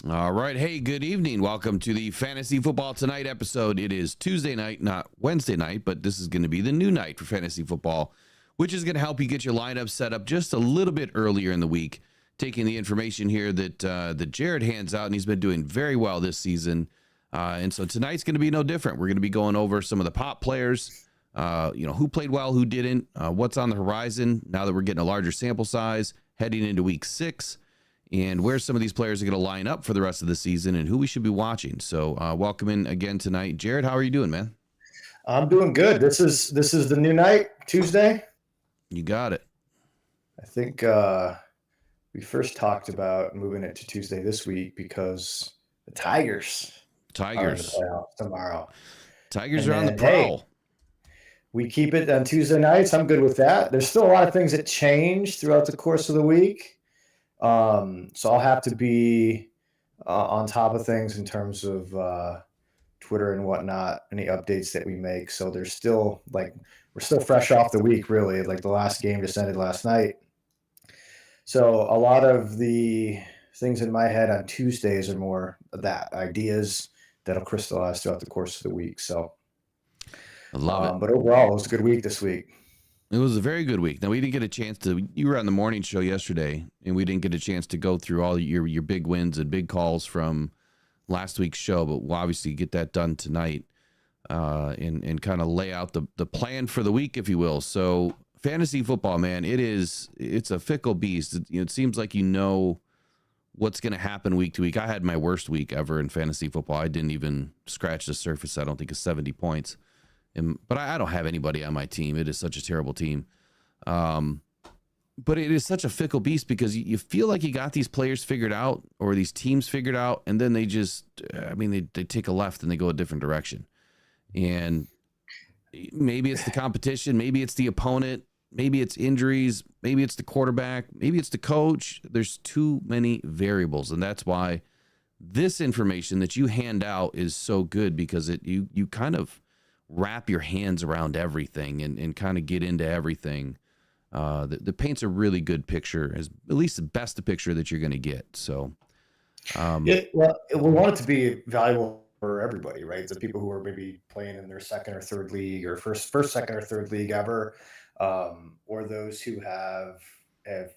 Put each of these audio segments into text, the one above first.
All right. Hey, good evening. Welcome to the Fantasy Football Tonight episode. It is Tuesday night, not Wednesday night, but this is going to be the new night for fantasy football, which is going to help you get your lineup set up just a little bit earlier in the week. Taking the information here that Jared hands out, and he's been doing very well this season. And so tonight's going to be no different. We're going to be going over some of the pop players, who played well, who didn't, what's on the horizon now that we're getting a larger sample size heading into week 6. And where some of these players are going to line up for the rest of the season and who we should be watching. So welcome in again tonight. Jared, how are you doing, man? I'm doing good. This is the new night, Tuesday. You got it. I think we first talked about moving it to Tuesday this week because the Tigers are in the playoffs tomorrow. Tigers are on the prowl. Hey, we keep it on Tuesday nights. I'm good with that. There's still a lot of things that change throughout the course of the week. So I'll have to be on top of things in terms of Twitter and whatnot, any updates that we make. So there's still we're still fresh off the week, really. Like the last game just ended last night. So a lot of the things in my head on Tuesdays are more of that, ideas that'll crystallize throughout the course of the week. So I love it. But overall, it was a good week this week. It was a very good week. Now, we didn't get a chance to, you were on the morning show yesterday, and we didn't get a chance to go through all your big wins and big calls from last week's show, but we'll obviously get that done tonight and kind of lay out the plan for the week, if you will. So fantasy football, man, it's a fickle beast. It seems like you know what's going to happen week to week. I had my worst week ever in fantasy football. I didn't even scratch the surface, I don't think, of 70 points. But I don't have anybody on my team. It is such a terrible team. But it is such a fickle beast because you feel like you got these players figured out or these teams figured out, and then they just, they take a left and they go a different direction. And maybe it's the competition, maybe it's the opponent, maybe it's injuries, maybe it's the quarterback, maybe it's the coach. There's too many variables, and that's why this information that you hand out is so good because you kind of wrap your hands around everything and kind of get into everything. The paints a really good picture, as at least the best picture that you're going to get. So, we want it to be valuable for everybody, right? The people who are maybe playing in their second or third league or first, second or third league ever, or those who have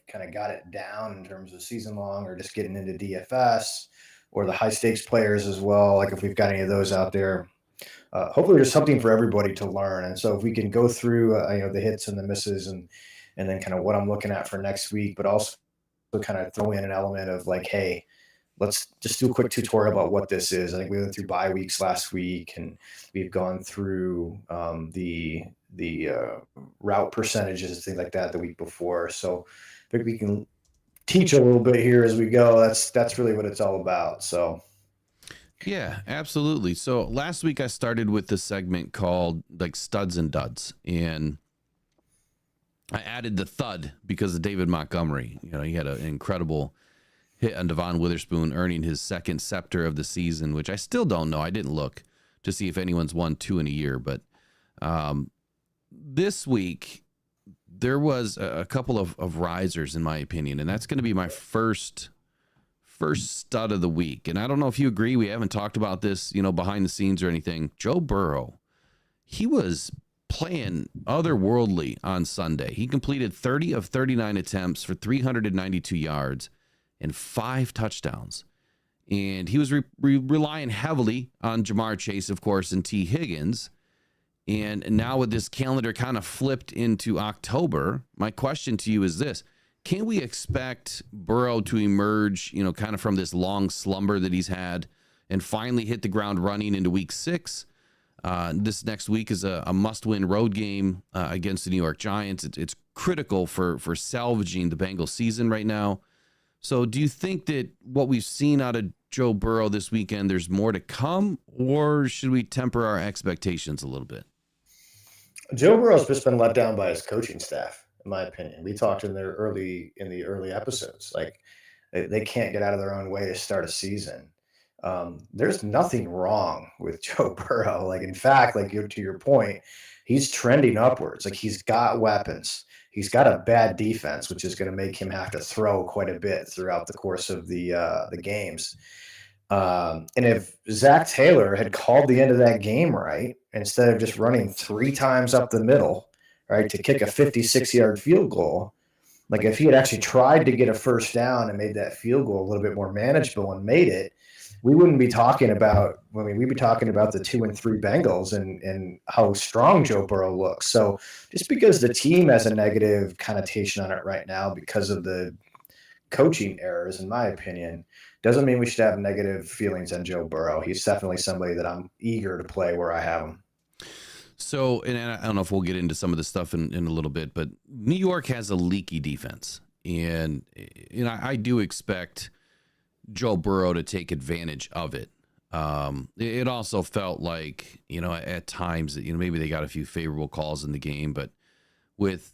kind of got it down in terms of season long or just getting into DFS, or the high stakes players as well. Like if we've got any of those out there. Hopefully there's something for everybody to learn. And so if we can go through, the hits and the misses and then kind of what I'm looking at for next week, but also kind of throw in an element of like, hey, let's just do a quick tutorial about what this is. I think we went through bye weeks last week and we've gone through the route percentages and things like that the week before. So I think we can teach a little bit here as we go. That's really what it's all about. So. Yeah, absolutely. So last week I started with this segment called like studs and duds, and I added the thud because of David Montgomery. He had an incredible hit on Devon Witherspoon, earning his second scepter of the season, which I still don't know. I didn't look to see if anyone's won 2 in a year, but this week there was a couple of risers in my opinion, and that's going to be my first stud of the week. And I don't know if you agree, we haven't talked about this, behind the scenes or anything. Joe Burrow, he was playing otherworldly on Sunday. He completed 30 of 39 attempts for 392 yards and 5 touchdowns. And he was relying heavily on Jamar Chase, of course, and T. Higgins. And now with this calendar kind of flipped into October, my question to you is this: can we expect Burrow to emerge, kind of from this long slumber that he's had and finally hit the ground running into week 6? This next week is a must-win road game against the New York Giants. It's critical for salvaging the Bengals season right now. So do you think that what we've seen out of Joe Burrow this weekend, there's more to come, or should we temper our expectations a little bit? Joe Burrow's just been let down by his coaching staff, in my opinion. We talked in the early episodes, like they can't get out of their own way to start a season. There's nothing wrong with Joe Burrow. Like, in fact, like to your point, he's trending upwards. Like, he's got weapons. He's got a bad defense, which is going to make him have to throw quite a bit throughout the course of the games. And if Zach Taylor had called the end of that game right, instead of just running 3 times up the middle, right, to kick a 56-yard field goal, like if he had actually tried to get a first down and made that field goal a little bit more manageable and made it, we wouldn't be talking about, I mean, we'd be talking about the 2-3 Bengals and how strong Joe Burrow looks. So just because the team has a negative connotation on it right now because of the coaching errors, in my opinion, doesn't mean we should have negative feelings on Joe Burrow. He's definitely somebody that I'm eager to play where I have him. So, and I don't know if we'll get into some of this stuff in a little bit, but New York has a leaky defense. And I do expect Joe Burrow to take advantage of it. It also felt like, at times that, maybe they got a few favorable calls in the game, but with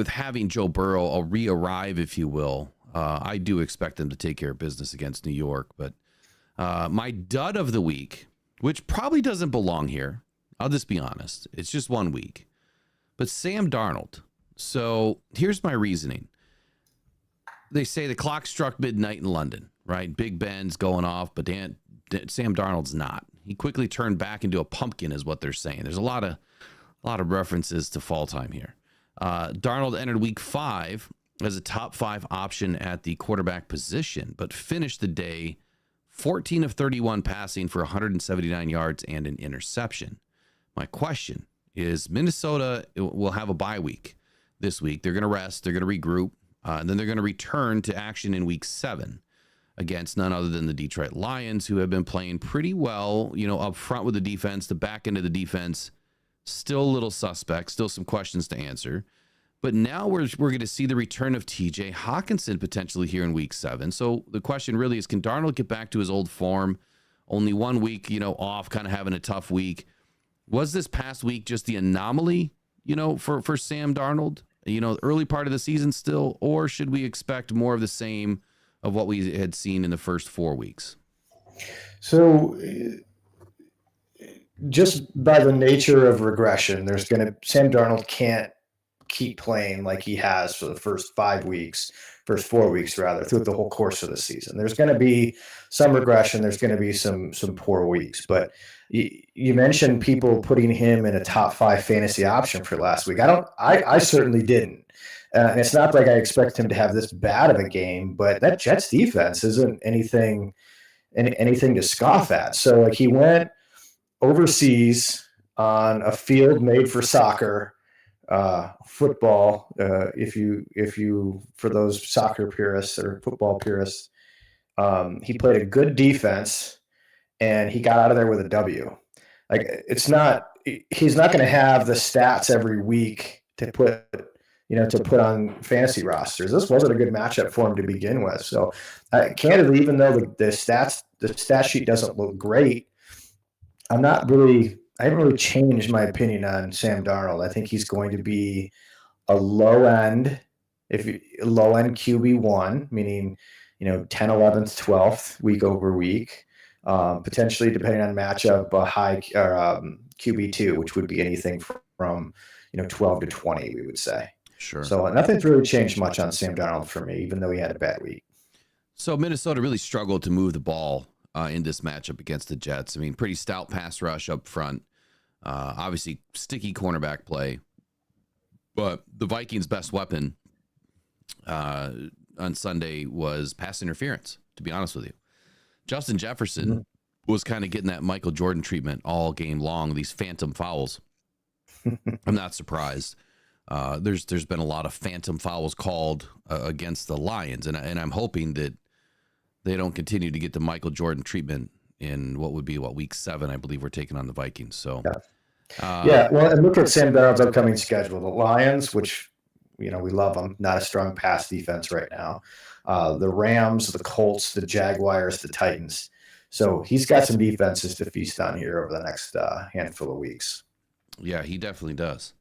having Joe Burrow re-arrive, if you will, I do expect them to take care of business against New York. But my dud of the week, which probably doesn't belong here, I'll just be honest, it's just 1 week, but Sam Darnold. So here's my reasoning. They say the clock struck midnight in London, right? Big Ben's going off, but Sam Darnold's not. He quickly turned back into a pumpkin is what they're saying. There's a lot of references to fall time here. Darnold entered week 5 as a top 5 option at the quarterback position, but finished the day 14 of 31 passing for 179 yards and an interception. My question is, Minnesota will have a bye week this week. They're going to rest. They're going to regroup. And then they're going to return to action in week 7 against none other than the Detroit Lions, who have been playing pretty well, up front with the defense. The back end of the defense, still a little suspect, still some questions to answer. But now we're going to see the return of TJ Hawkinson potentially here in week 7. So the question really is, can Darnold get back to his old form? Only 1 week, off, kind of having a tough week. Was this past week just the anomaly, for Sam Darnold, early part of the season still, or should we expect more of the same of what we had seen in the first 4 weeks? So just by the nature of regression, Sam Darnold can't keep playing like he has for the first 4 weeks rather, throughout the whole course of the season. There's going to be some regression. There's going to be some poor weeks, but you mentioned people putting him in a top 5 fantasy option for last week. I certainly didn't. And it's not like I expect him to have this bad of a game, but that Jets defense isn't anything to scoff at. So like, he went overseas on a field made for soccer, football. If you for those soccer purists or football purists, he played a good defense and he got out of there with a W. Like, he's not going to have the stats every week to put on fantasy rosters. This wasn't a good matchup for him to begin with. So candidly, even though the stat sheet doesn't look great, I haven't really changed my opinion on Sam Darnold. I think he's going to be a low end QB1, meaning 10th, 11th, 12th week over week, potentially depending on matchup, a high QB2, which would be anything from 12 to 20, we would say. Sure. So nothing's really changed much on Sam Darnold for me, even though he had a bad week. So Minnesota really struggled to move the ball in this matchup against the Jets. I mean, pretty stout pass rush up front. Obviously, sticky cornerback play. But the Vikings' best weapon on Sunday was pass interference, to be honest with you. Justin Jefferson was kind of getting that Michael Jordan treatment all game long, these phantom fouls. I'm not surprised. There's been a lot of phantom fouls called against the Lions, and I'm hoping that they don't continue to get the Michael Jordan treatment in what would be week 7, I believe we're taking on the Vikings. So well, and look at Sam Darnold's upcoming schedule: the Lions, which we love them, not a strong pass defense right now. The Rams, the Colts, the Jaguars, the Titans. So he's got some defenses to feast on here over the next handful of weeks. Yeah, he definitely does.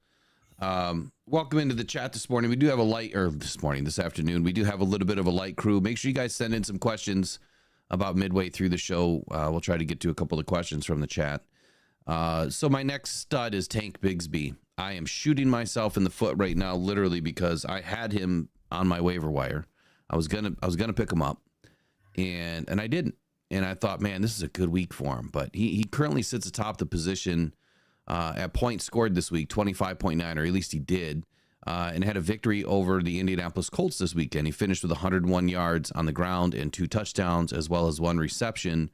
Welcome into the chat this morning. We do have this afternoon, we do have a little bit of a light crew. Make sure you guys send in some questions about midway through the show. We'll try to get to a couple of questions from the chat. So my next stud is Tank Bigsby. I am shooting myself in the foot right now, literally, because I had him on my waiver wire. I was gonna pick him up, and I didn't. And I thought, man, this is a good week for him. But he currently sits atop the position at points scored this week, 25.9, or at least he did, and had a victory over the Indianapolis Colts this weekend. He finished with 101 yards on the ground and 2 touchdowns, as well as 1 reception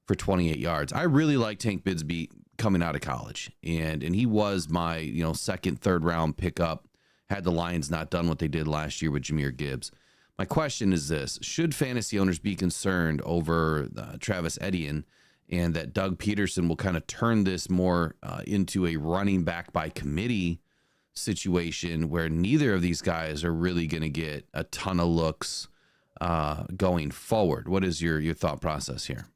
for 28 yards. I really like Tank Bigsby coming out of college, and he was my second, third round pickup had the Lions not done what they did last year with Jahmyr Gibbs. My question is this: should fantasy owners be concerned over Travis Etienne, and that Doug Peterson will kind of turn this more into a running back by committee situation where neither of these guys are really going to get a ton of looks going forward? What is your thought process here?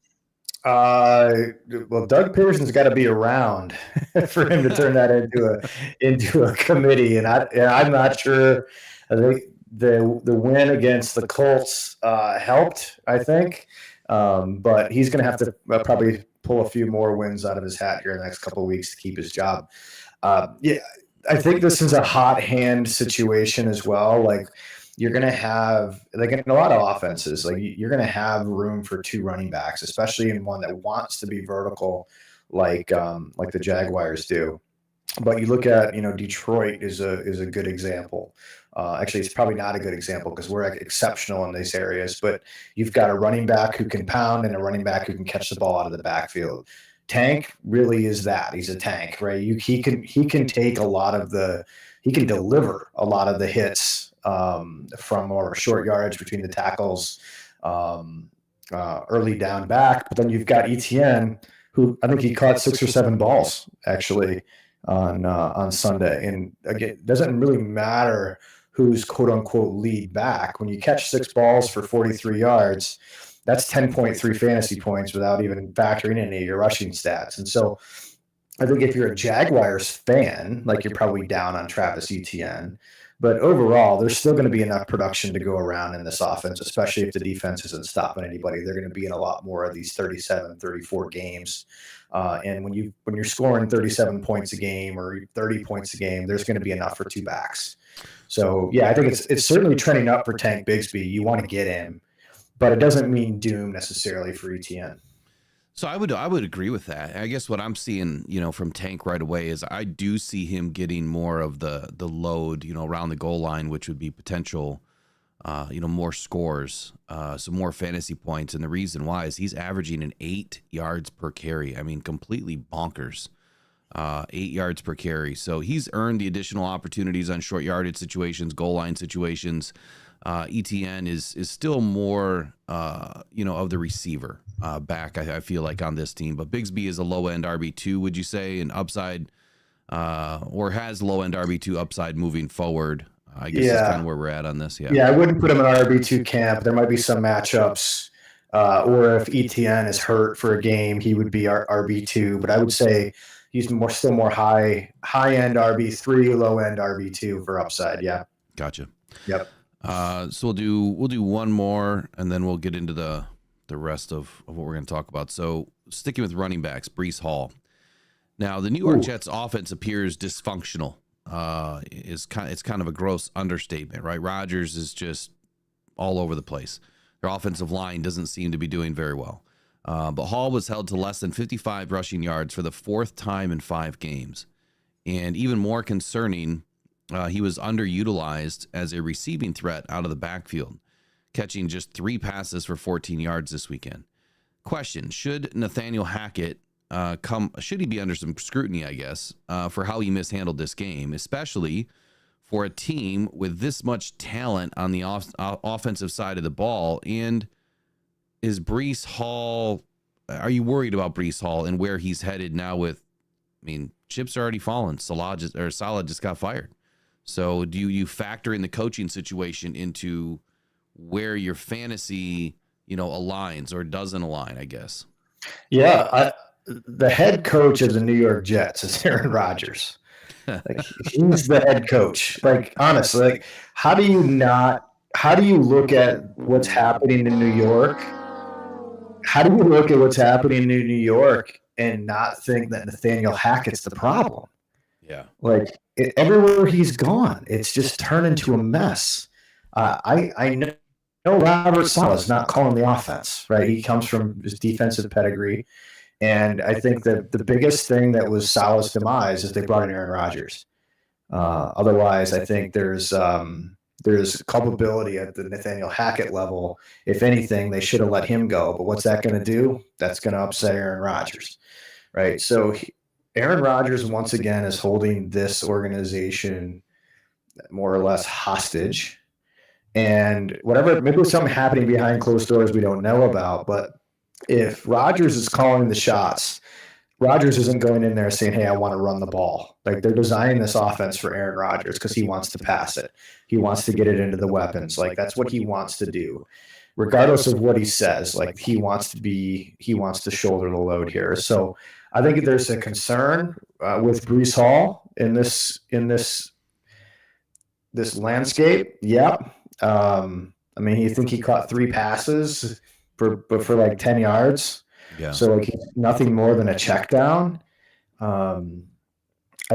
Well, Doug Peterson's got to be around for him to turn that into a committee, and I'm not sure. The win against the Colts helped, I think, but he's going to have to probably pull a few more wins out of his hat here in the next couple of weeks to keep his job. Yeah, I think this is a hot hand situation as well. Like, you're going to have, like in a lot of offenses, like you're going to have room for 2 running backs, especially in one that wants to be vertical, like the Jaguars do. But you look at, Detroit is a good example. Actually, it's probably not a good example because we're exceptional in these areas. But you've got a running back who can pound and a running back who can catch the ball out of the backfield. Tank really is that. He's a tank, right? He can take he can deliver a lot of the hits from more short yards between the tackles, early down back. But then you've got ETN, who I think he caught 6 or 7 balls actually on Sunday. And again, it doesn't really matter who's quote unquote lead back. When you catch 6 balls for 43 yards, that's 10.3 fantasy points without even factoring in any of your rushing stats. And so I think if you're a Jaguars fan, like, you're probably down on Travis Etienne. But overall, there's still going to be enough production to go around in this offense, especially if the defense isn't stopping anybody. They're going to be in a lot more of these 37, 34 games. And when you're scoring 37 points a game or 30 points a game, there's going to be enough for 2 backs. So, yeah, I think it's certainly trending up for Tank Bigsby. You want to get him, but it doesn't mean doom necessarily for ETN. So I would agree with that. I guess what I'm seeing, from Tank right away is I do see him getting more of the load, around the goal line, which would be potential, more scores, some more fantasy points. And the reason why is he's averaging an 8 yards per carry. I mean, completely bonkers. 8 yards per carry. So he's earned the additional opportunities on short yardage situations, goal line situations. ETN is still more, of the receiver back, I feel like, on this team. But Bigsby is a low-end RB2, would you say, an upside, or has low-end RB2 upside moving forward? I guess that's kind of where we're at on this. Yeah, I wouldn't put him in RB2 camp. There might be some matchups, or if ETN is hurt for a game, he would be our RB2. But I would say he's still more high-end RB3, low-end RB2 for upside. Yeah. Gotcha. Yep. So we'll do one more, and then we'll get into the rest of what we're going to talk about. So sticking with running backs, Breece Hall. Now the New York Jets offense appears dysfunctional. It's kind of a gross understatement, right? Rodgers is just all over the place. Their offensive line doesn't seem to be doing very well. But Hall was held to less than 55 rushing yards for the 4th time in 5 games. And even more concerning, he was underutilized as a receiving threat out of the backfield, catching just 3 passes for 14 yards this weekend. Question: should Nathaniel Hackett should he be under some scrutiny, I guess, for how he mishandled this game, especially for a team with this much talent on the offensive side of the ball? And is Breece Hall, are you worried about Breece Hall and where he's headed now with, chips are already fallen. Salah just got fired. So do you factor in the coaching situation into where your fantasy, aligns or doesn't align, I guess? Yeah. The head coach of the New York Jets is Aaron Rodgers. He's the head coach. Honestly, how do you look at what's happening in New York? How do you look at what's happening in New York and not think that Nathaniel Hackett's the problem? Yeah. Everywhere he's gone, it's just turned into a mess. I know No, Robert Saleh's not calling the offense, right? He comes from his defensive pedigree. And I think that the biggest thing that was Saleh's demise is they brought in Aaron Rodgers. Otherwise, I think there's culpability at the Nathaniel Hackett level. If anything, they should have let him go. But what's that going to do? That's going to upset Aaron Rodgers, right? So Aaron Rodgers, once again, is holding this organization more or less hostage. And whatever, maybe there's something happening behind closed doors we don't know about. But if Rodgers is calling the shots, Rodgers isn't going in there saying, hey, I want to run the ball. Like, they're designing this offense for Aaron Rodgers because he wants to pass it. He wants to get it into the weapons. Like, that's what he wants to do. Regardless of what he says, like, he wants to shoulder the load here. So I think there's a concern with Breece Hall in this landscape. Yep. I mean, you think he caught 3 passes for like 10 yards. Yeah. So like nothing more than a check down. I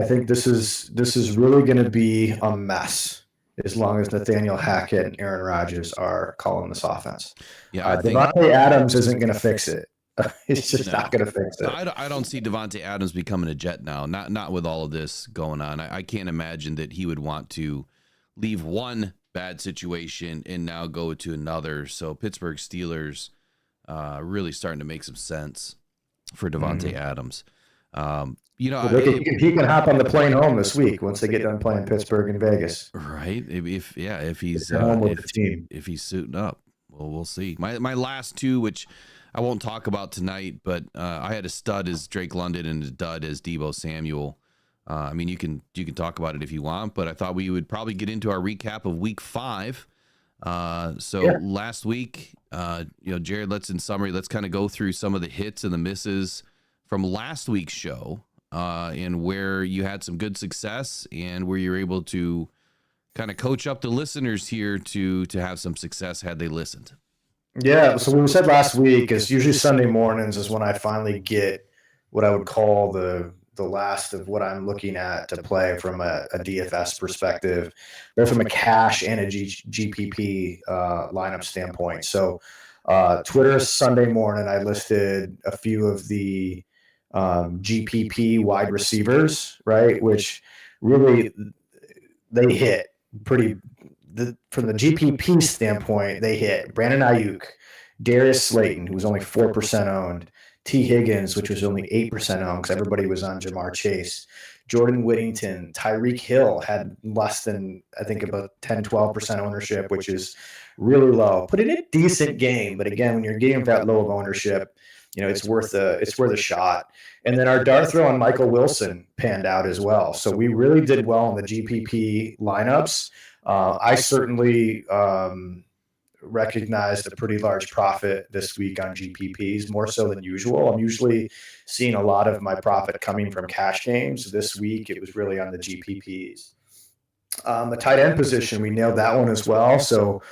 think this is really going to be a mess as long as Nathaniel Hackett and Aaron Rodgers are calling this offense. Yeah, Davante Adams isn't going to fix it. He's just not going to fix it. I don't see Davante Adams becoming a Jet now. Not with all of this going on. I can't imagine that he would want to leave one bad situation and now go to another. So Pittsburgh Steelers really starting to make some sense for Davante Adams. He can hop on the plane home this week once they get done playing Pittsburgh and Vegas. Right? If he's if he's suiting up, well, we'll see. My last two, which I won't talk about tonight, but I had a stud as Drake London and a dud as Deebo Samuel. I mean, you can talk about it if you want, but I thought we would probably get into our recap of Week 5. Last week, Jared, let's kind of go through some of the hits and the misses from last week's show, and where you had some good success and where you're able to kind of coach up the listeners here to have some success had they listened. Yeah. So what we said last week is usually Sunday mornings is when I finally get what I would call the last of what I'm looking at to play from a DFS perspective, both from a cash and a GPP lineup standpoint. So Twitter Sunday morning, I listed a few of the GPP wide receivers, right, which really they hit pretty from the GPP standpoint, they hit Brandon Ayuk, Darius Slayton, who was only 4% owned, T. Higgins, which was only 8% owned because everybody was on Jamar Chase. Jordan Whittington, Tyreek Hill had less than, I think, about 10, 12% ownership, which is really low. Put in a decent game, but again, when you're getting that low of ownership, it's worth a shot. And then our dart throw on Michael Wilson panned out as well. So we really did well in the GPP lineups. I certainly recognized a pretty large profit this week on GPPs, more so than usual. I'm usually seeing a lot of my profit coming from cash games. This week, it was really on the GPPs. The tight end position, we nailed that one as well. So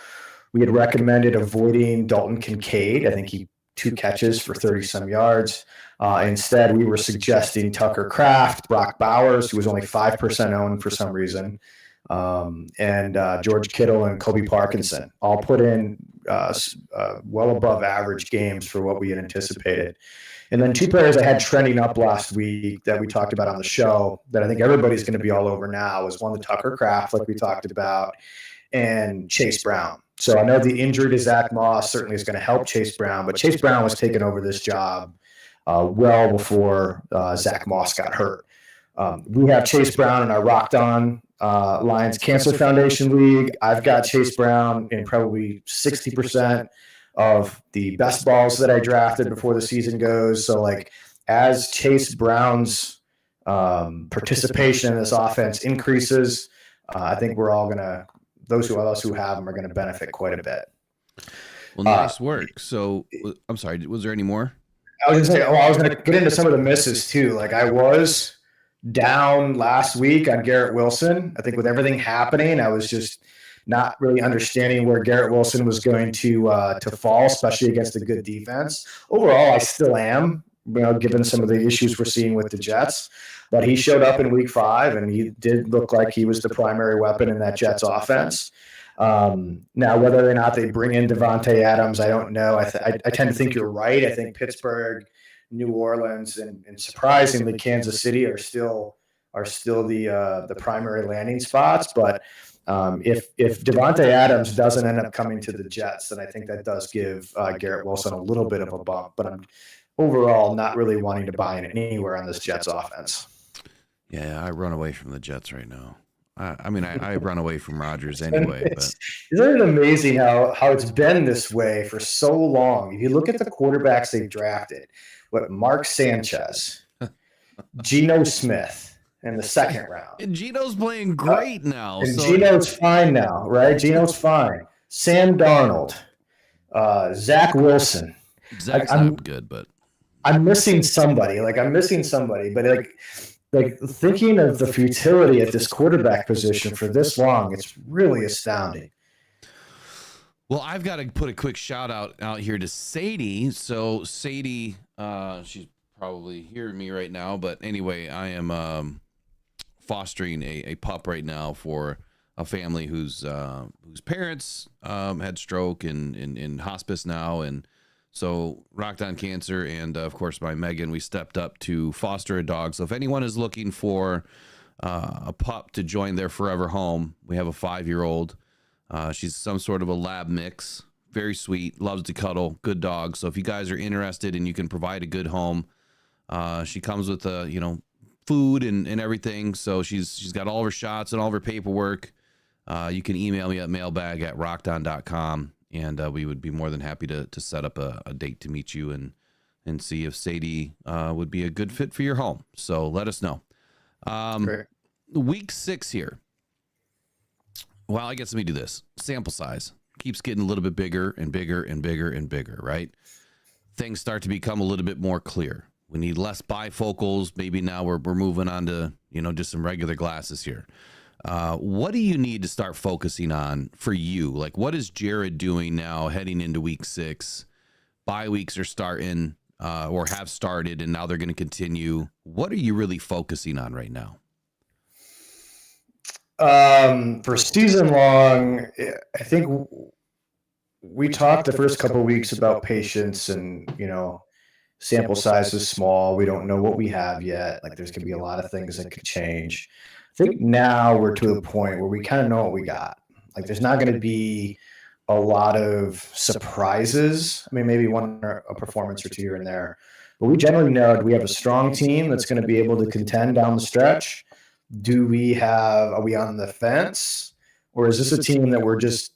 we had recommended avoiding Dalton Kincaid. I think he 2 catches for 30-some yards. Instead, we were suggesting Tucker Kraft, Brock Bowers, who was only 5% owned for some reason, and George Kittle and Kobe Parkinson all put in well above average games for what we had anticipated. And then 2 players I had trending up last week that we talked about on the show that I think everybody's going to be all over now is one, the Tucker Kraft, like we talked about, and Chase Brown. So I know the injury to Zach Moss certainly is going to help Chase Brown, but Chase Brown was taking over this job well before Zach Moss got hurt. We have Chase Brown in our Rocked On Lions Cancer Foundation League. I've got Chase Brown in probably 60% of the best balls that I drafted before the season goes. So like as Chase Brown's participation in this offense increases, I think we're all going to, those of us who have them are going to benefit quite a bit. Well, nice work. So I'm sorry, was there any more? I was going to get into some of the misses too. Like I was down last week on Garrett Wilson. I think with everything happening, I was just not really understanding where Garrett Wilson was going to fall, especially against a good defense. Overall, I still am, given some of the issues we're seeing with the Jets. But he showed up in Week 5, and he did look like he was the primary weapon in that Jets offense. Now, whether or not they bring in Devontae Adams, I don't know. I tend to think you're right. I think Pittsburgh, New Orleans, and surprisingly Kansas City are still the primary landing spots. But if Devontae Adams doesn't end up coming to the Jets, then I think that does give Garrett Wilson a little bit of a bump. But I'm overall not really wanting to buy in anywhere on this Jets offense. Yeah, I run away from the Jets right now. I mean, I run away from Rodgers anyway. But isn't it amazing how it's been this way for so long? If you look at the quarterbacks they've drafted, Mark Sanchez, Geno Smith in the second round. And Geno's playing great now. And Geno's fine now, right? Geno's fine. Sam Darnold, Zach Wilson. Zach's not good, but I'm missing somebody. But like thinking of the futility at this quarterback position for this long, it's really astounding. Well, I've got to put a quick shout out here to Sadie. So Sadie, she's probably hearing me right now, but anyway, I am fostering a pup right now for a family whose parents had stroke and in hospice now, and so Rocked On Cancer and of course my Megan, we stepped up to foster a dog. So if anyone is looking for a pup to join their forever home, we have a 5-year-old. She's some sort of a lab mix, very sweet, loves to cuddle, good dog. So if you guys are interested and you can provide a good home, she comes with food and everything. So she's got all of her shots and all of her paperwork. You can email me at mailbag@rockedon.com. And we would be more than happy to set up a date to meet you and see if Sadie would be a good fit for your home. So let us know. Week 6 here. Well, I guess let me do this. Sample size keeps getting a little bit bigger and bigger and bigger and bigger, right? Things start to become a little bit more clear. We need less bifocals. Maybe now we're moving on to, just some regular glasses here. What do you need to start focusing on for you? Like, what is Jared doing now heading into week 6? Bye weeks are starting or have started, and now they're going to continue. What are you really focusing on right now? For season long, I think we talked the first couple of weeks about patience and, sample size is small. We don't know what we have yet. Like, there's going to be a lot of things that could change. I think now we're to a point where we kind of know what we got. Like, there's not going to be a lot of surprises. I mean, maybe a performance or two here and there, but we generally know we have a strong team that's going to be able to contend down the stretch. Are we on the fence, or is this a team that we're just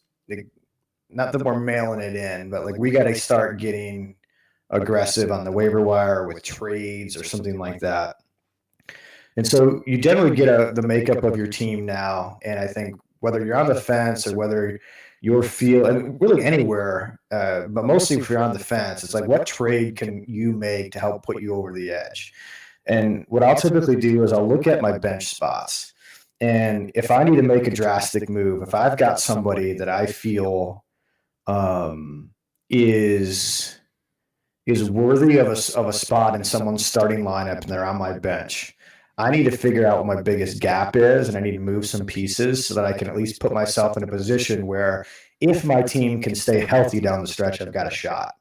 not that we're mailing it in, but like we got to start getting aggressive on the waiver wire with trades or something like that? And so you generally get the makeup of your team now. And I think whether you're on the fence or whether you're and really anywhere, but mostly if you're on the fence, it's like, what trade can you make to help put you over the edge? And what I'll typically do is I'll look at my bench spots. And if I need to make a drastic move, if I've got somebody that I feel is worthy of a spot in someone's starting lineup and they're on my bench, I need to figure out what my biggest gap is, and I need to move some pieces so that I can at least put myself in a position where if my team can stay healthy down the stretch, I've got a shot.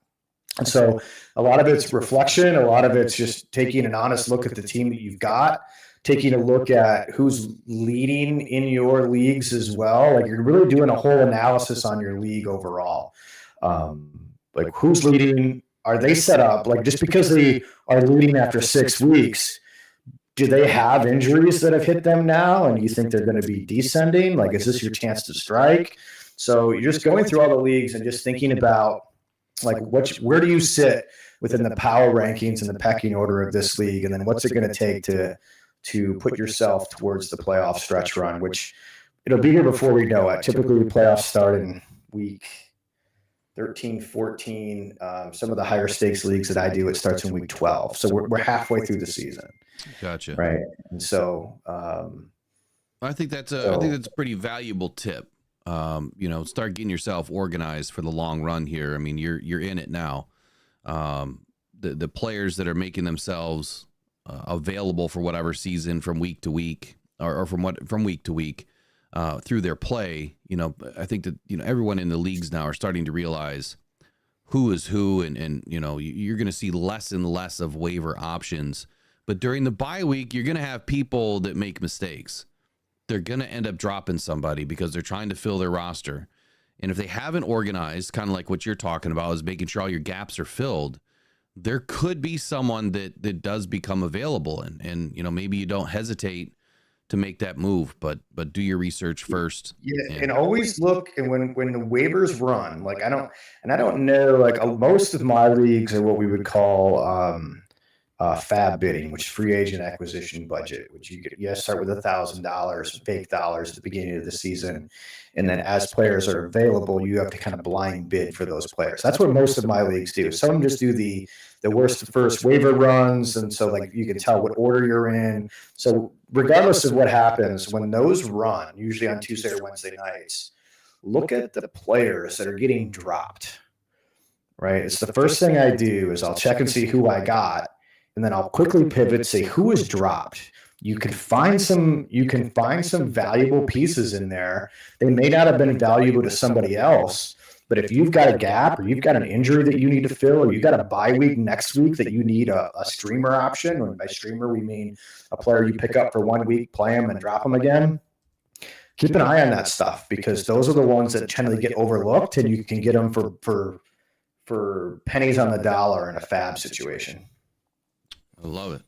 And so a lot of it's reflection. A lot of it's just taking an honest look at the team that you've got, taking a look at who's leading in your leagues as well. Like, you're really doing a whole analysis on your league overall. Like, who's leading? Are they set up? Like, just because they are leading after 6 weeks, do they have injuries that have hit them now and you think they're going to be descending? Like, is this your chance to strike? So you're just going through all the leagues and just thinking about, like, where do you sit within the power rankings and the pecking order of this league? And then what's it going to take to put yourself towards the playoff stretch run, which it'll be here before we know it. Typically, the playoffs start in week 13, 14. Some of the higher stakes leagues that I do, it starts in week 12. So we're halfway through the season. Gotcha. Right. And so I think that's a pretty valuable tip. Start getting yourself organized for the long run here. I mean, you're in it now. The players that are making themselves available for whatever season from week to week or from week to week, through their play. I think that everyone in the leagues now are starting to realize who is who, and you're going to see less and less of waiver options. But during the bye week, you're going to have people that make mistakes. They're going to end up dropping somebody because they're trying to fill their roster. And if they haven't organized, kind of like what you're talking about, is making sure all your gaps are filled, there could be someone that does become available. And maybe you don't hesitate to make that move, but do your research first. Yeah, and always look. And when the waivers run, like I don't know, like most of my leagues are what we would call fab bidding, which is free agent acquisition budget, which you start with $1,000 fake dollars at the beginning of the season, and then as players are available, you have to kind of blind bid for those players. That's what most of my leagues do. Some just do the worst first waiver runs, and so like you can tell what order you're in. So regardless of what happens when those run, usually on Tuesday or Wednesday nights, look at the players that are getting dropped. Right, it's the first thing I do is I'll check and see who I got. And then I'll quickly pivot, say who is dropped. You can find some valuable pieces in there. They may not have been valuable to somebody else, but if you've got a gap or you've got an injury that you need to fill, or you've got a bye week next week that you need a streamer option, and by streamer we mean a player you pick up for 1 week, play them, and drop them again. Keep an eye on that stuff, because those are the ones that generally get overlooked, and you can get them for pennies on the dollar in a fab situation. I love it.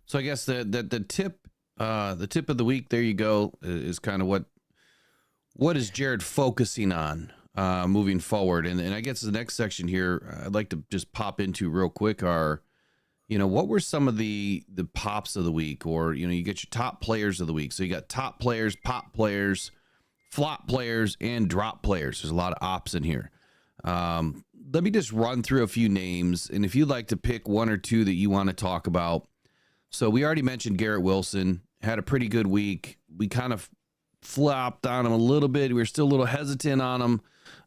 So I guess the tip of the week, there you go, is kind of what is Jared focusing on moving forward. And I guess the next section here I'd like to just pop into real quick are, what were some of the pops of the week, or, you get your top players of the week. So you got top players, pop players, flop players, and drop players. There's a lot of ops in here. Let me just run through a few names, and if you'd like to pick one or two that you want to talk about. So we already mentioned Garrett Wilson, had a pretty good week. We kind of flopped on him a little bit. We were still a little hesitant on him.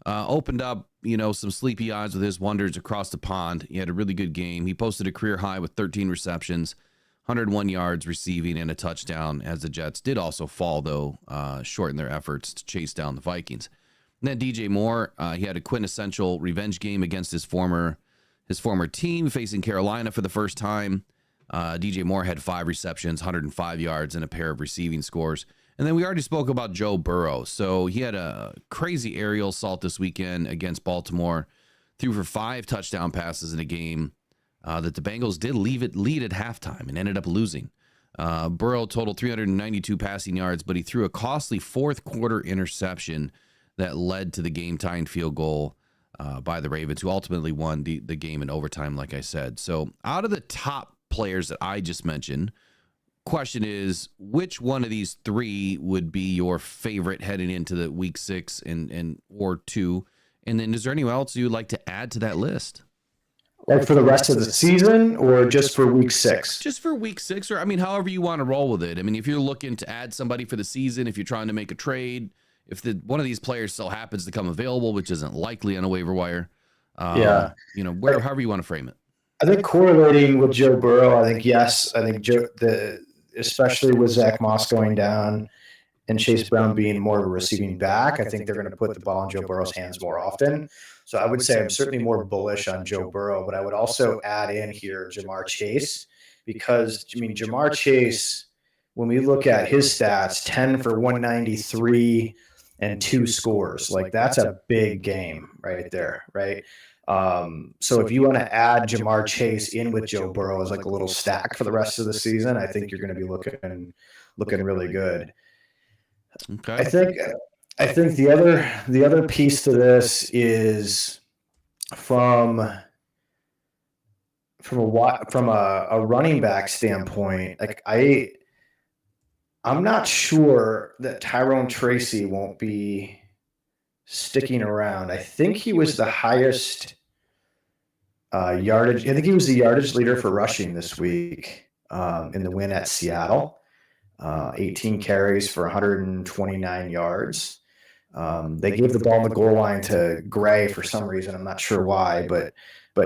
Opened up, some sleepy eyes with his wonders across the pond. He had a really good game. He posted a career high with 13 receptions, 101 yards receiving, and a touchdown, as the Jets did also fall, though, short in their efforts to chase down the Vikings. And then DJ Moore, he had a quintessential revenge game against his former team, facing Carolina for the first time. DJ Moore had 5 receptions, 105 yards, and a pair of receiving scores. And then we already spoke about Joe Burrow. So he had a crazy aerial assault this weekend against Baltimore, threw for 5 touchdown passes in a game that the Bengals did lead at halftime and ended up losing. Burrow totaled 392 passing yards, but he threw a costly fourth quarter interception that led to the game-tying field goal by the Ravens, who ultimately won the game in overtime, like I said. So out of the top players that I just mentioned, question is, which one of these 3 would be your favorite heading into the week 6 or 2? And then is there anyone else you'd like to add to that list? Like for the rest of the season, or just for week 6? Just for week 6, or however you want to roll with it. I mean, if you're looking to add somebody for the season, if you're trying to make a trade, if one of these players still happens to come available, which isn't likely on a waiver wire, however you want to frame it. I think correlating with Joe Burrow, I think yes. I think especially with Zach Moss going down and Chase Brown being more of a receiving back, I think they're going to put the ball in Joe Burrow's hands more often. So I would say I'm certainly more bullish on Joe Burrow, but I would also add in here Jamar Chase, because Jamar Chase, when we look at his stats, 10 for 193 and 2 scores, like that's a big game right there, right? So if you want to add Jamar Chase in with Joe Burrow as like a little stack for the rest of the season, I think you're going to be looking really good. Okay. I think the other piece to this is from a running back standpoint. Like I'm not sure that Tyrone Tracy won't be sticking around. I think he was the highest yardage. I think he was the yardage leader for rushing this week in the win at Seattle. 18 carries for 129 yards. They gave the ball on the goal line to Gray for some reason. I'm not sure why, but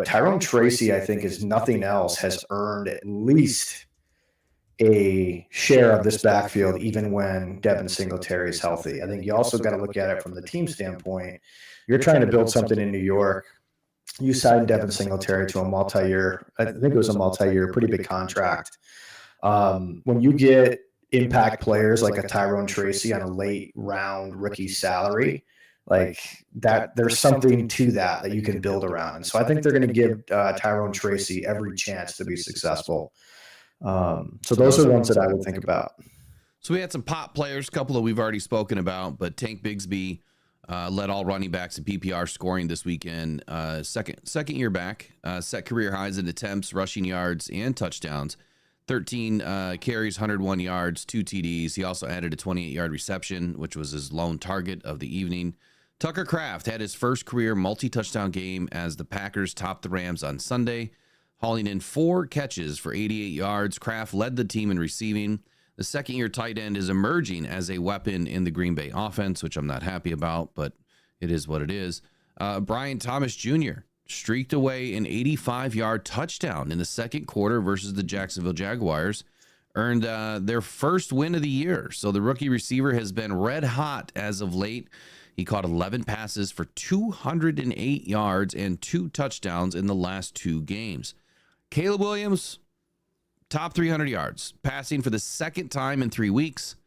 Tyrone Tracy, I think, is nothing else, has earned at least a share of this backfield, even when Devin Singletary is healthy. I think you also got to look at it from the team standpoint. You're trying to build something in New York. You signed Devin Singletary to a multi-year, I think it was a multi-year, pretty big contract. When you get impact players like a Tyrone Tracy on a late round rookie salary, like that, there's something to that you can build around. And so I think they're going to give Tyrone Tracy every chance to be successful. So those are ones that I would think about. So we had some pop players, a couple that we've already spoken about, but Tank Bigsby led all running backs in PPR scoring this weekend. Second year back, set career highs in attempts, rushing yards, and touchdowns. 13 carries, 101 yards, 2 TDs. He also added a 28-yard reception, which was his lone target of the evening. Tucker Kraft had his first career multi-touchdown game as the Packers topped the Rams on Sunday, hauling in 4 catches for 88 yards. Kraft led the team in receiving. The second-year tight end is emerging as a weapon in the Green Bay offense, which I'm not happy about, but it is what it is. Brian Thomas Jr. streaked away an 85-yard touchdown in the second quarter versus the Jacksonville Jaguars, earned their first win of the year. So the rookie receiver has been red hot as of late. He caught 11 passes for 208 yards and 2 touchdowns in the last 2 games. Caleb Williams, top 300 yards, passing for the second time in 3 weeks.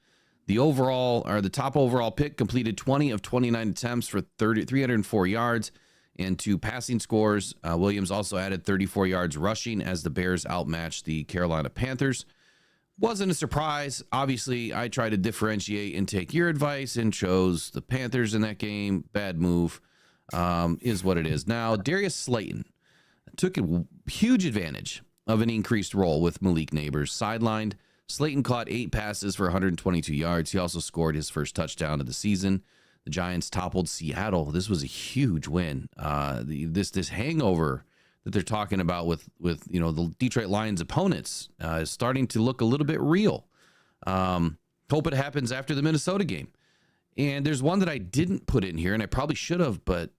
The top overall pick completed 20 of 29 attempts for 304 yards and 2 passing scores. Williams also added 34 yards rushing as the Bears outmatched the Carolina Panthers. Wasn't a surprise. Obviously, I tried to differentiate and take your advice and chose the Panthers in that game. Bad move, is what it is. Now, Darius Slayton took a huge advantage of an increased role with Malik Neighbors sidelined. Slayton caught 8 passes for 122 yards. He also scored his first touchdown of the season. The Giants toppled Seattle. This was a huge win. This hangover that they're talking about with the Detroit Lions opponents is starting to look a little bit real. Hope it happens after the Minnesota game. And there's one that I didn't put in here, and I probably should have, but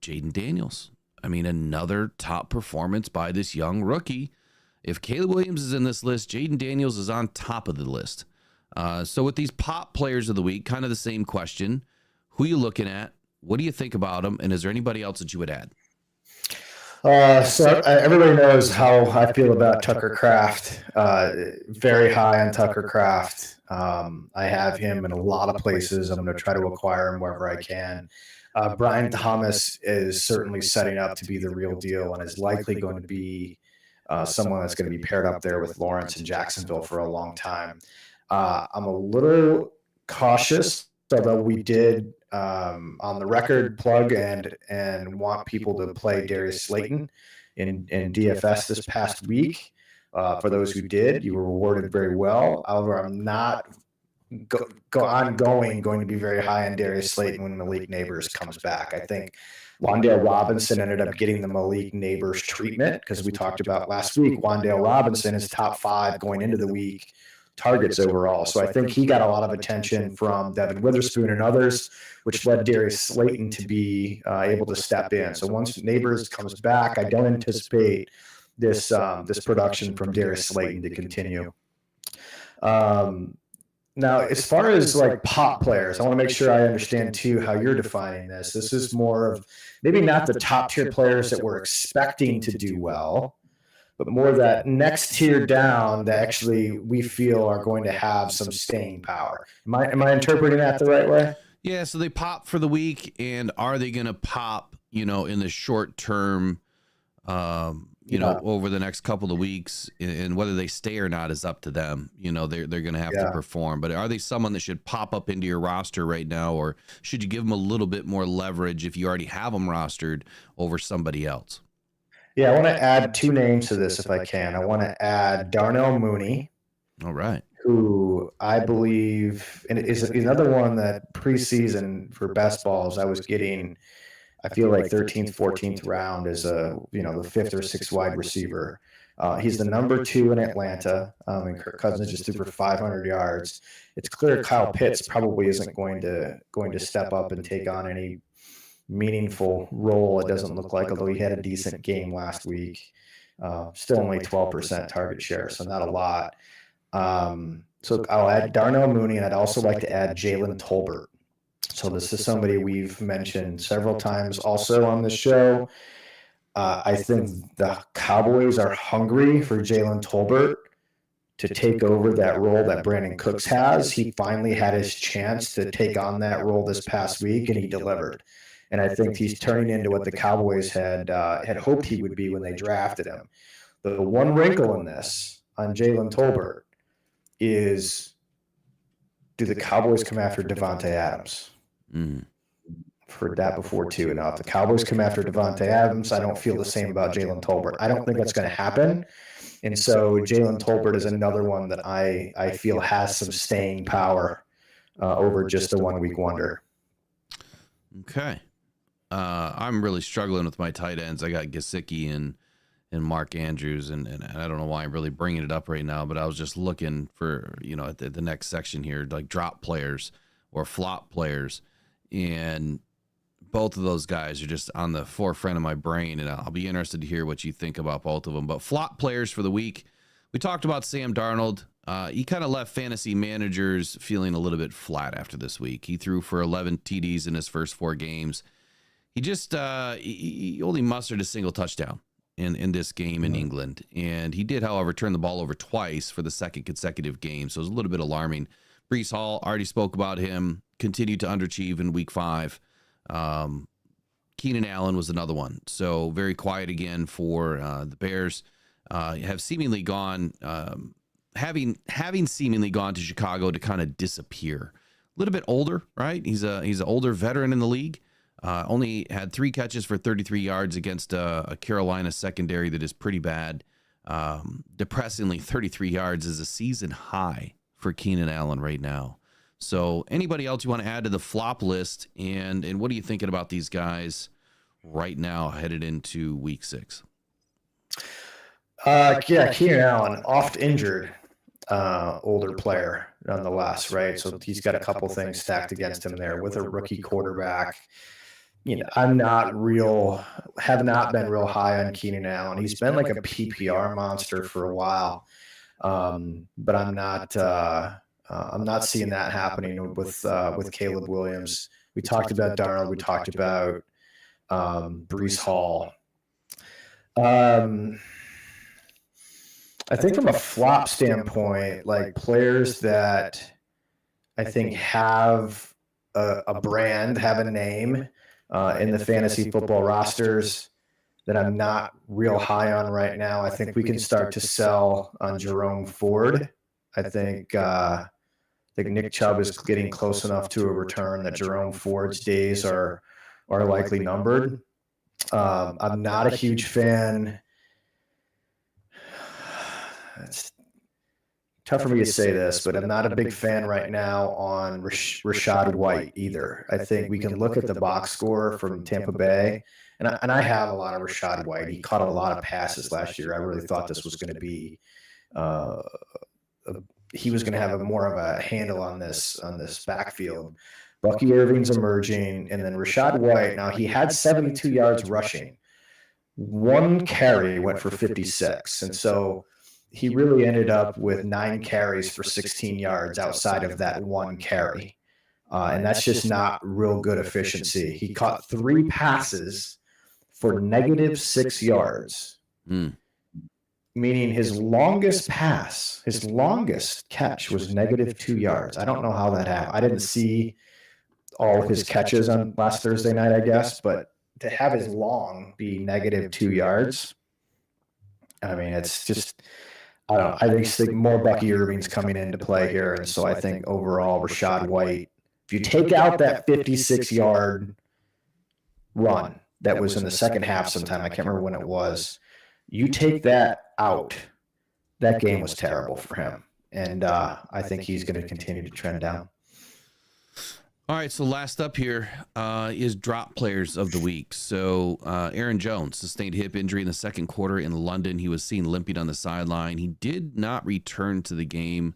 Jaden Daniels. I mean, another top performance by this young rookie. If Caleb Williams is in this list, Jaden Daniels is on top of the list. So with these pop players of the week, kind of the same question. Who are you looking at? What do you think about them? And is there anybody else that you would add? Everybody knows how I feel about Tucker Kraft. Very high on Tucker Kraft. I have him in a lot of places. I'm going to try to acquire him wherever I can. Brian Thomas is certainly setting up to be the real deal and is likely going to be someone that's going to be paired up there with Lawrence and Jacksonville for a long time. I'm a little cautious, although we did on the record plug and want people to play Darius Slayton in DFS this past week. For those who did, you were rewarded very well. However, I'm not going to be very high on Darius Slayton when Malik Neighbors comes back. I think Wan'Dale Robinson ended up getting the Malik Neighbors treatment because we talked about last week. Wan'Dale Robinson is top 5 going into the week targets overall. So I think he got a lot of attention from Devin Witherspoon and others, which led Darius Slayton to be able to step in. So once Neighbors comes back, I don't anticipate this production from Darius Slayton to continue. Now, as far as like pop players, I want to make sure I understand too how you're defining this. This is more of maybe not the top tier players that we're expecting to do well, but more that next tier down that actually we feel are going to have some staying power. Am I interpreting that the right way? Yeah, so they pop for the week, and are they going to pop, in the short term, over the next couple of weeks, and whether they stay or not is up to them. They're going to have to perform. But are they someone that should pop up into your roster right now, or should you give them a little bit more leverage if you already have them rostered over somebody else? Yeah, I want to add 2 names to this if I can. I want to add Darnell Mooney. All right. Who I believe is another one that preseason for best balls I was getting. I feel like 13th, 14th round is the 5th or 6th wide receiver. He's the number 2 in Atlanta, and Kirk Cousins just threw for 500 yards. It's clear Kyle Pitts probably isn't going to step up and take on any meaningful role. It doesn't look like, although he had a decent game last week. Still only 12% target share, so not a lot. So I'll add Darnell Mooney, and I'd also like to add Jalen Tolbert. So this is somebody we've mentioned several times also on the show. I think the Cowboys are hungry for Jalen Tolbert to take over that role that Brandon Cooks has. He finally had his chance to take on that role this past week, and he delivered. And I think he's turning into what the Cowboys had hoped he would be when they drafted him. The one wrinkle in this on Jalen Tolbert is, do the Cowboys come after Devontae Adams? I've heard that before too. Now, if the Cowboys come after Devontae Adams, I don't feel the same about Jalen Tolbert. I don't think that's going to happen. And so Jalen Tolbert is another one that I feel has some staying power over just a 1 week wonder. Okay. I'm really struggling with my tight ends. I got Gesicki and Mark Andrews, and I don't know why I'm really bringing it up right now, but I was just looking for, at the next section here, like drop players or flop players. And both of those guys are just on the forefront of my brain, and I'll be interested to hear what you think about both of them. But flop players for the week, we talked about Sam Darnold. He kind of left fantasy managers feeling a little bit flat after this week. He threw for 11 TDs in his first 4 games. He just he only mustered a single touchdown in this game in England. And he did, however, turn the ball over twice for the second consecutive game. So it was a little bit alarming. Breece Hall, already spoke about him, continued to underachieve in week 5. Keenan Allen was another one. So very quiet again for the Bears. Have seemingly gone, having seemingly gone to Chicago to kind of disappear. A little bit older, right? He's an older veteran in the league. Only had 3 catches for 33 yards against a Carolina secondary that is pretty bad. Depressingly, 33 yards is a season high for Keenan Allen right now. So anybody else you want to add to the flop list, and what are you thinking about these guys right now headed into week 6? Keenan Allen, oft injured, older player nonetheless, right? So he's got a couple things stacked against him there with a rookie quarterback. Have not been real high on Keenan Allen. He's been like a PPR monster for a while, but I'm not seeing that happening with Caleb Williams. We talked about Darnold. We talked about Breece Hall. I think from a flop standpoint, like players that I think have a brand, have a name in the fantasy football rosters that I'm not real high on right now. I think we can start to sell on Jerome Ford. I think Nick Chubb is getting close enough to a return that Jerome Ford's days are likely numbered. I'm not a huge fan. It's tough for me to say this, but I'm not a big fan right now on Rachaad White either. I think we can look at the box score from Tampa Bay, and I have a lot of Rachaad White. He caught a lot of passes last year. I really thought this was going to be he was going to have more of a handle on this backfield. Bucky Irving's emerging, and then Rachaad White. Now he had 72 yards rushing. 1 carry went for 56, and so he really ended up with 9 carries for 16 yards outside of that 1 carry. And that's just not real good efficiency. He caught 3 passes for -6 yards, meaning his longest catch was -2 yards. I don't know how that happened. I didn't see all of his catches on last Thursday night, I guess, but to have his long be -2 yards, I mean, it's just, I don't know. I think more Bucky Irving's coming into play here. And so I think overall Rachaad White, if you take out that 56-yard run that was in the second half sometime, I can't remember when it was, you take that out, that game was terrible for him. And I think he's going to continue to trend down. All right, so last up here is drop players of the week. So Aaron Jones sustained hip injury in the second quarter in London. He was seen limping on the sideline. He did not return to the game.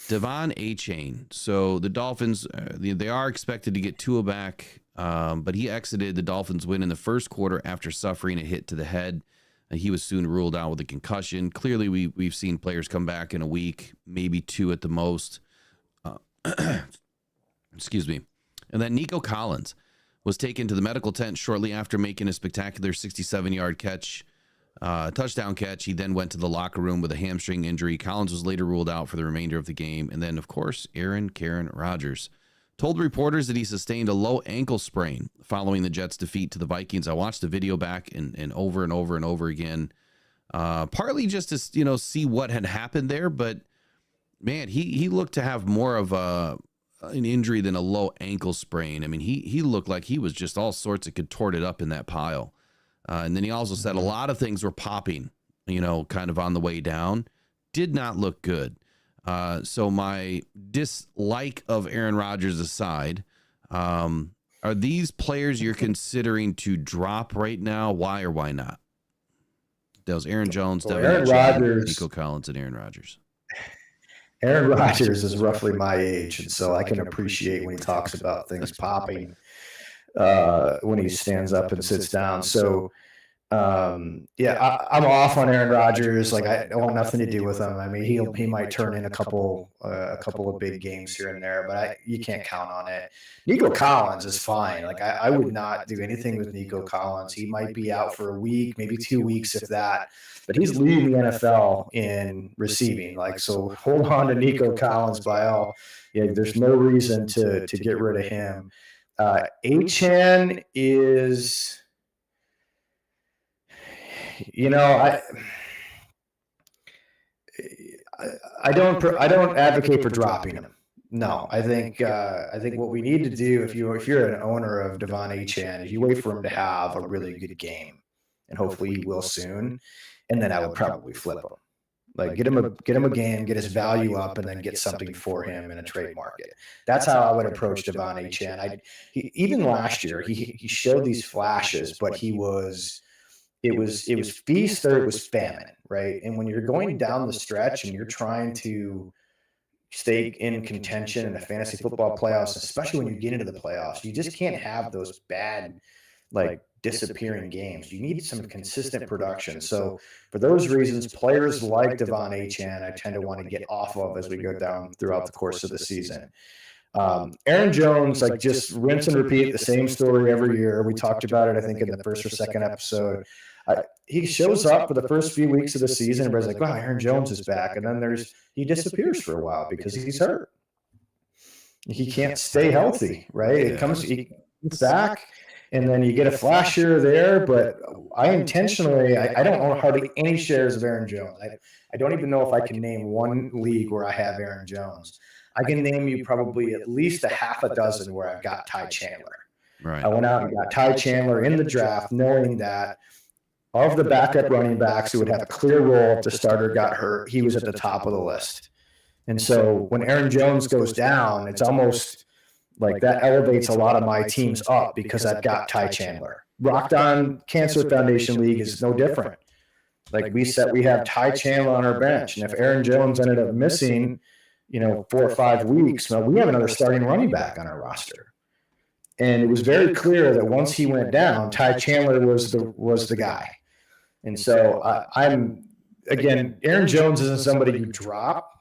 Devon Achane. So the Dolphins, they are expected to get Tua back, but he exited the Dolphins' win in the first quarter after suffering a hit to the head. He was soon ruled out with a concussion. Clearly, we've seen players come back in a week, maybe 2 at the most. Excuse me. And then Nico Collins was taken to the medical tent shortly after making a spectacular 67-yard catch, touchdown catch. He then went to the locker room with a hamstring injury. Collins was later ruled out for the remainder of the game. And then, of course, Aaron Rodgers told reporters that he sustained a low ankle sprain following the Jets' defeat to the Vikings. I watched the video back and over and over and over again, partly just to see what had happened there. But man, he looked to have more of an injury than a low ankle sprain. I mean, he looked like he was just all sorts of contorted up in that pile. And then he also said a lot of things were popping, kind of on the way down. Did not look good. So my dislike of Aaron Rodgers aside, are these players you're considering to drop right now? Why or why not? That was Aaron Jones, Aaron Rodgers, Nico Collins, and Aaron Rodgers. Aaron Rodgers is roughly my age, and so I can appreciate when he talks about things popping when he stands up and sits down. So, I'm off on Aaron Rodgers. Like, I want nothing to do with him. I mean, he might turn in a couple of big games here and there, but you can't count on it. Nico Collins is fine. Like, I would not do anything with Nico Collins. He might be out for a week, maybe 2 weeks, if that. But he's leading the NFL in receiving. Like, so hold on to Nico Collins by all. Yeah, there's no reason to get rid of him. Achane is. I don't advocate for dropping him. No, I think what we need to do, if you're an owner of Devon Achane, is you wait for him to have a really good game, and hopefully he will soon. And then I would probably flip him. Like, get him a game, get his value up, and then get something for him in a trade market. That's how I would approach Devon Achane. Even last year, he showed these flashes, but it was feast or it was famine, right? And when you're going down the stretch and you're trying to stay in contention in the fantasy football playoffs, especially when you get into the playoffs, you just can't have those bad, like, disappearing games. You need some consistent production. So for those reasons, players like Devon Achane, I tend to want to get off of as we go down throughout the course of the season. Aaron Jones, like, just rinse and repeat the same story every year. We talked about it, I think, in the first or second episode. He shows up for the first few weeks of the season, and everybody's like, wow, Aaron Jones is back. And then he disappears for a while because he's hurt. He can't stay healthy, right? He comes back, and then you get a flash here or there. But I don't own hardly any shares of Aaron Jones. I don't even know if I can name one league where I have Aaron Jones. I can name you probably at least a half a dozen where I've got Ty Chandler. Right. I went out and got Ty Chandler in the draft, knowing that of the backup running backs who would have a clear role if the starter got hurt, he was at the top of the list. And so when Aaron Jones goes down, it's almost like that elevates a lot of my teams up because I've got Ty Chandler. Rocked On Cancer Foundation League is no different. Like, we have Ty Chandler on our bench, and if Aaron Jones ended up missing, 4 or 5 weeks, well, we have another starting running back on our roster. And it was very clear that once he went down, Ty Chandler was the guy. And so Aaron Jones isn't somebody you drop.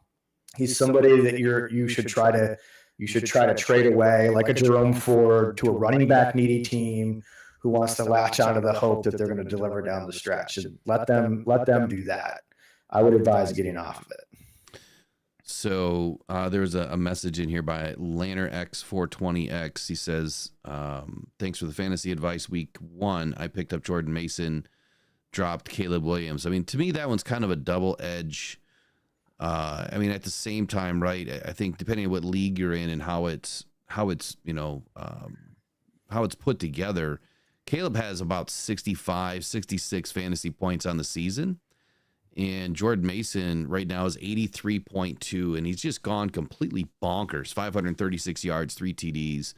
He's somebody that you should try to trade away, like a Jerome Ford, to a running back needy team who wants to latch onto the hope that they're going to deliver down the stretch. And let them do that. I would advise getting off of it. So there's a message in here by LannerX420X. He says, thanks for the fantasy advice. Week 1, I picked up Jordan Mason, dropped Caleb Williams. I mean, to me, that one's kind of a double edge. At the same time, right? I think depending on what league you're in and how it's put together, Caleb has about 65, 66 fantasy points on the season. And Jordan Mason right now is 83.2, and he's just gone completely bonkers. 536 yards, 3 TDs.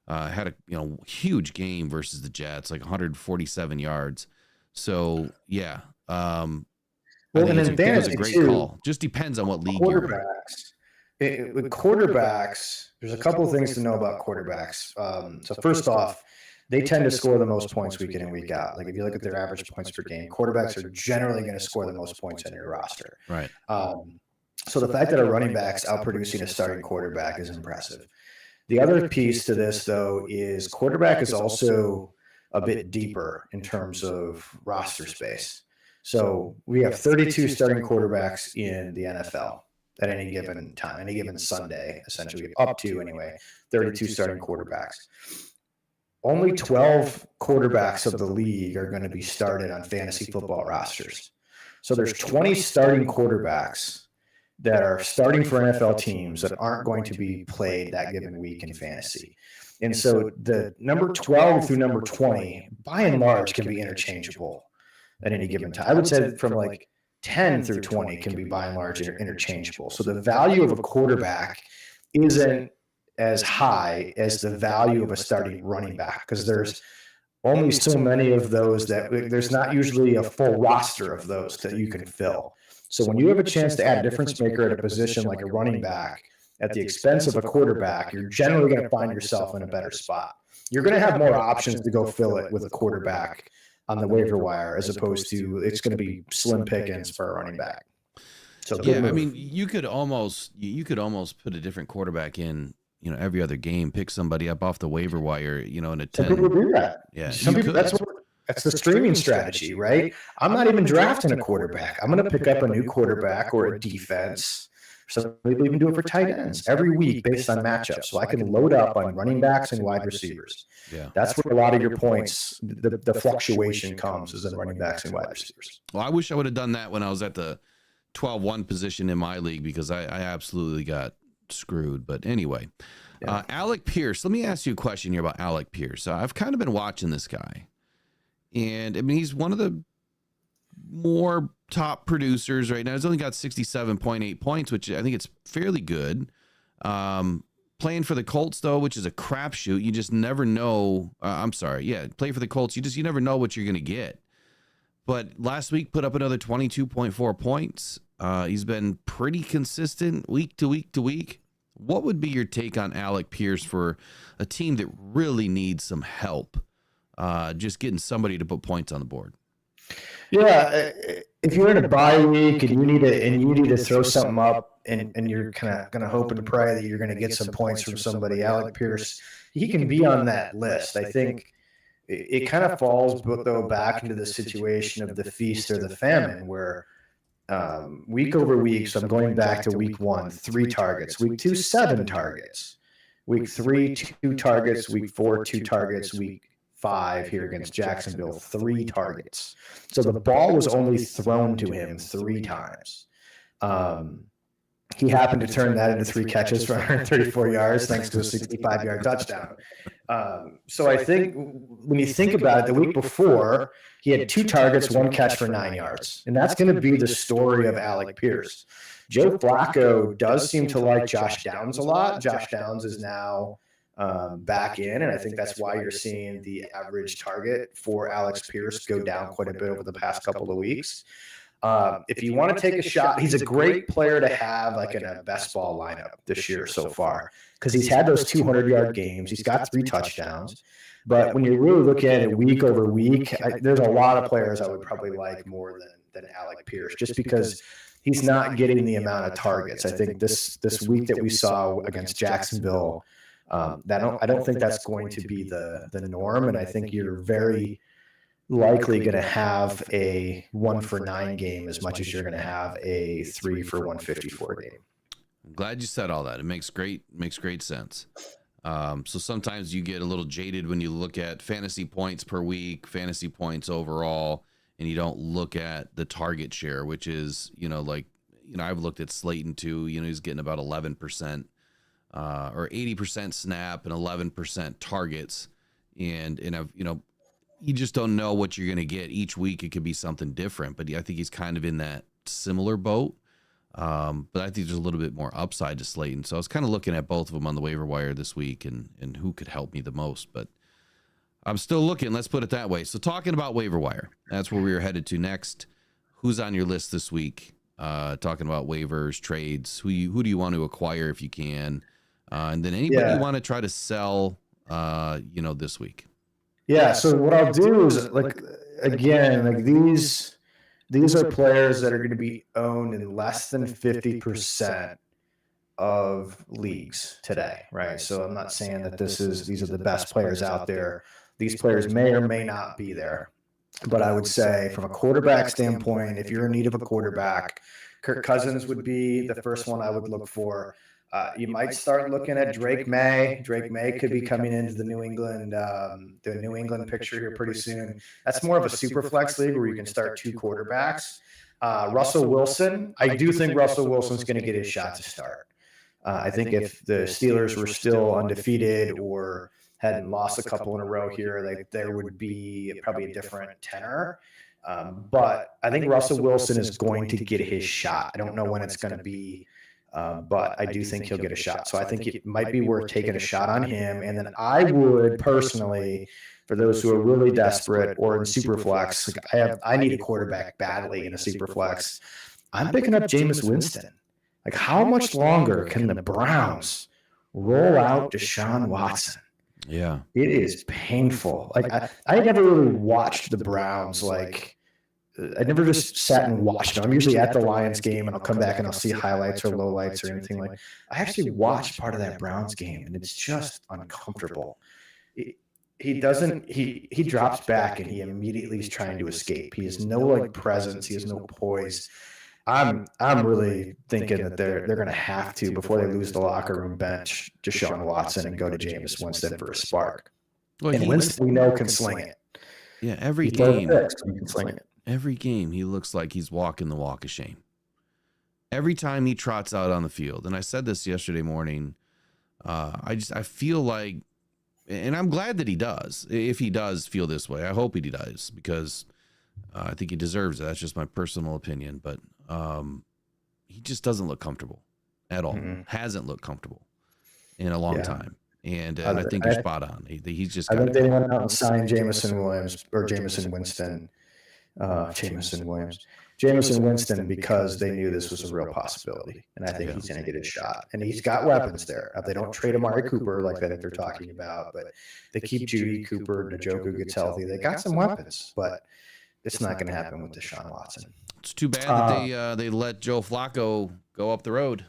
Had a huge game versus the Jets, like 147 yards. So yeah, I think it was a great call. Just depends on what league you're in. With quarterbacks, there's a couple of things to know about quarterbacks. So first off, they tend to score the most points week in and week out. Like if you look at their average points per game, quarterbacks are generally going to score the most points on your roster. Right. So the fact that a running back's outproducing a starting quarterback is impressive. The other piece to this, though, is quarterback is also a bit deeper in terms of roster space. So we have 32 starting quarterbacks in the NFL at any given time, any given Sunday, essentially, up to anyway, 32 starting quarterbacks. Only 12 quarterbacks of the league are going to be started on fantasy football rosters. So there's 20 starting quarterbacks that are starting for NFL teams that aren't going to be played that given week in fantasy. And so the number 12 through number 20, by and large, can be interchangeable at any given time. I would say from like 10 through 20 can be by and large interchangeable. So the value of a quarterback isn't as high as the value of a starting running back, because there's only so many of those that there's not usually a full roster of those that you can fill. So when you have a chance to add a difference maker at a position like a running back at the expense of a quarterback, you're generally going to find yourself in a better spot. You're going to have more options to go fill it with a quarterback on the waiver wire, as opposed to it's going to be slim pickings for a running back. So yeah, I mean, you could almost put a different quarterback in, you know, every other game, pick somebody up off the waiver wire, you know, in a 10. Some people do that. Yeah, some people, that's the streaming strategy, right? I'm not even drafting a quarterback. I'm going to pick up a new quarterback or a defense. Some people even do it for tight ends every week based on matchups. So I can load up on running backs and wide receivers. Yeah, that's where a lot of your points, the fluctuation comes, is in running backs and wide receivers. Well, I wish I would have done that when I was at the 12-1 position in my league, because I absolutely got screwed. But anyway, yeah. Alec Pierce, let me ask you a question here about Alec Pierce. I've kind of been watching this guy, and I mean, he's one of the more top producers right now. He's only got 67.8 points, which I think it's fairly good. Playing for the Colts, though, which is a crapshoot. You just never know. Play for the Colts. You never know what you're going to get. But last week put up another 22.4 points. He's been pretty consistent week to week to week. What would be your take on Alec Pierce for a team that really needs some help? Just getting somebody to put points on the board. Yeah, if you're in a bye week and you need to throw something up, and you're kind of going to hope and pray that you're going to get some points from somebody, Alec Pierce, he can be on that list. I think it kind of falls, though, back into the situation of the feast or the famine, where week over week. So I'm going back to week 1, 3 targets. Week 2, 7 targets. Week 3, 2 targets. Week 4, 2 targets. Week 5 here against Jacksonville, 3 targets. So the ball was only thrown to him 3 times. He happened to turn that into 3 catches for 134 yards, thanks to a 65-yard touchdown. So I think when you think about it, the week before, he had 2 targets, 1 catch for 9 yards. And that's going to be the story of Alec Pierce. Joe Flacco does seem to like Josh Downs a lot. Josh Downs is now back in, and I think that's why you're seeing the average target for Alex Pierce go down quite a bit over the past couple of weeks. If you want to take a shot, he's a great player to have like in a best ball lineup this year so far, because he's had those 200-yard games. He's got 3 touchdowns. But when you really look at it week over week, there's a lot of players I would probably like more than Alec Pierce, just because he's not getting the amount of targets. I think this week that we saw against Jacksonville, I don't think that's going to be the norm, and I think you're very likely going to have a 1 for 9 game as much as you're going to have a 3 for 154 game. I'm glad you said all that. It makes great sense. So sometimes you get a little jaded when you look at fantasy points per week, fantasy points overall, and you don't look at the target share, which is, I've looked at Slayton too. He's getting about 11%. Or 80% snap and 11% targets. And you just don't know what you're going to get each week. It could be something different, but I think he's kind of in that similar boat. But I think there's a little bit more upside to Slayton. So I was kind of looking at both of them on the waiver wire this week and who could help me the most, but I'm still looking. Let's put it that way. So talking about waiver wire, that's where we are headed to next. Who's on your list this week? Talking about waivers, trades, who do you want to acquire if you can? And then anybody you want to try to sell, this week? Yeah. So what I'll do is like, again, like these are players that are going to be owned in less than 50% of leagues today, right? So I'm not saying that these are the best players out there. These players may or may not be there. But I would say from a quarterback standpoint, if you're in need of a quarterback, Kirk Cousins would be the first one I would look for. You might start looking at Drake May. Drake May could be coming into the New England picture here pretty soon. That's more of a super flex league where you can start two quarterbacks. Russell Wilson, I do think Russell Wilson's going to get his shot to start. I think if the Steelers were still undefeated or hadn't lost a couple in a row here, like there would be probably a different tenor. But I think Russell Wilson is going to get his shot. I don't know when it's going to be, but I do think he'll get a shot. So I think it might be worth taking a shot on him. And then I would personally, for those who are really desperate or in Superflex, like I need a quarterback badly in a Superflex. I'm picking up Jameis Winston. Like, how much longer can the Browns roll out Deshaun Watson? Yeah, it is painful. Like I never really watched the Browns. Like I never just sat and watched them. I'm usually at the Lions game and I'll come back and I'll see highlights or lowlights or anything like. I actually watched part of that Browns game and it's just uncomfortable. He doesn't. He drops back and he immediately is trying to escape. He has no like presence. He has no poise. I'm really thinking that they're going to have to, before they lose the locker room bench, Deshaun Watson and go to Jameis Winston for a spark. Well, and Winston, we know, can sling it. Yeah, every game, he can sling it. Every game, he looks like he's walking the walk of shame. Every time he trots out on the field, and I said this yesterday morning, I feel like, and I'm glad that he does. If he does feel this way, I hope he does, because I think he deserves it. That's just my personal opinion, but he just doesn't look comfortable at all. Mm-hmm. Hasn't looked comfortable in a long time. And I think you're spot on. He's just. I think they went out and signed Jameson Winston because they knew this was a real possibility, and I think he's going to get a shot. And he's got weapons there. They don't trade Amari Cooper like that they're talking about, but they keep Judy Cooper. Njoku gets healthy. They got some weapons, but it's not going to happen with Deshaun Watson. It's too bad that they let Joe Flacco go up the road.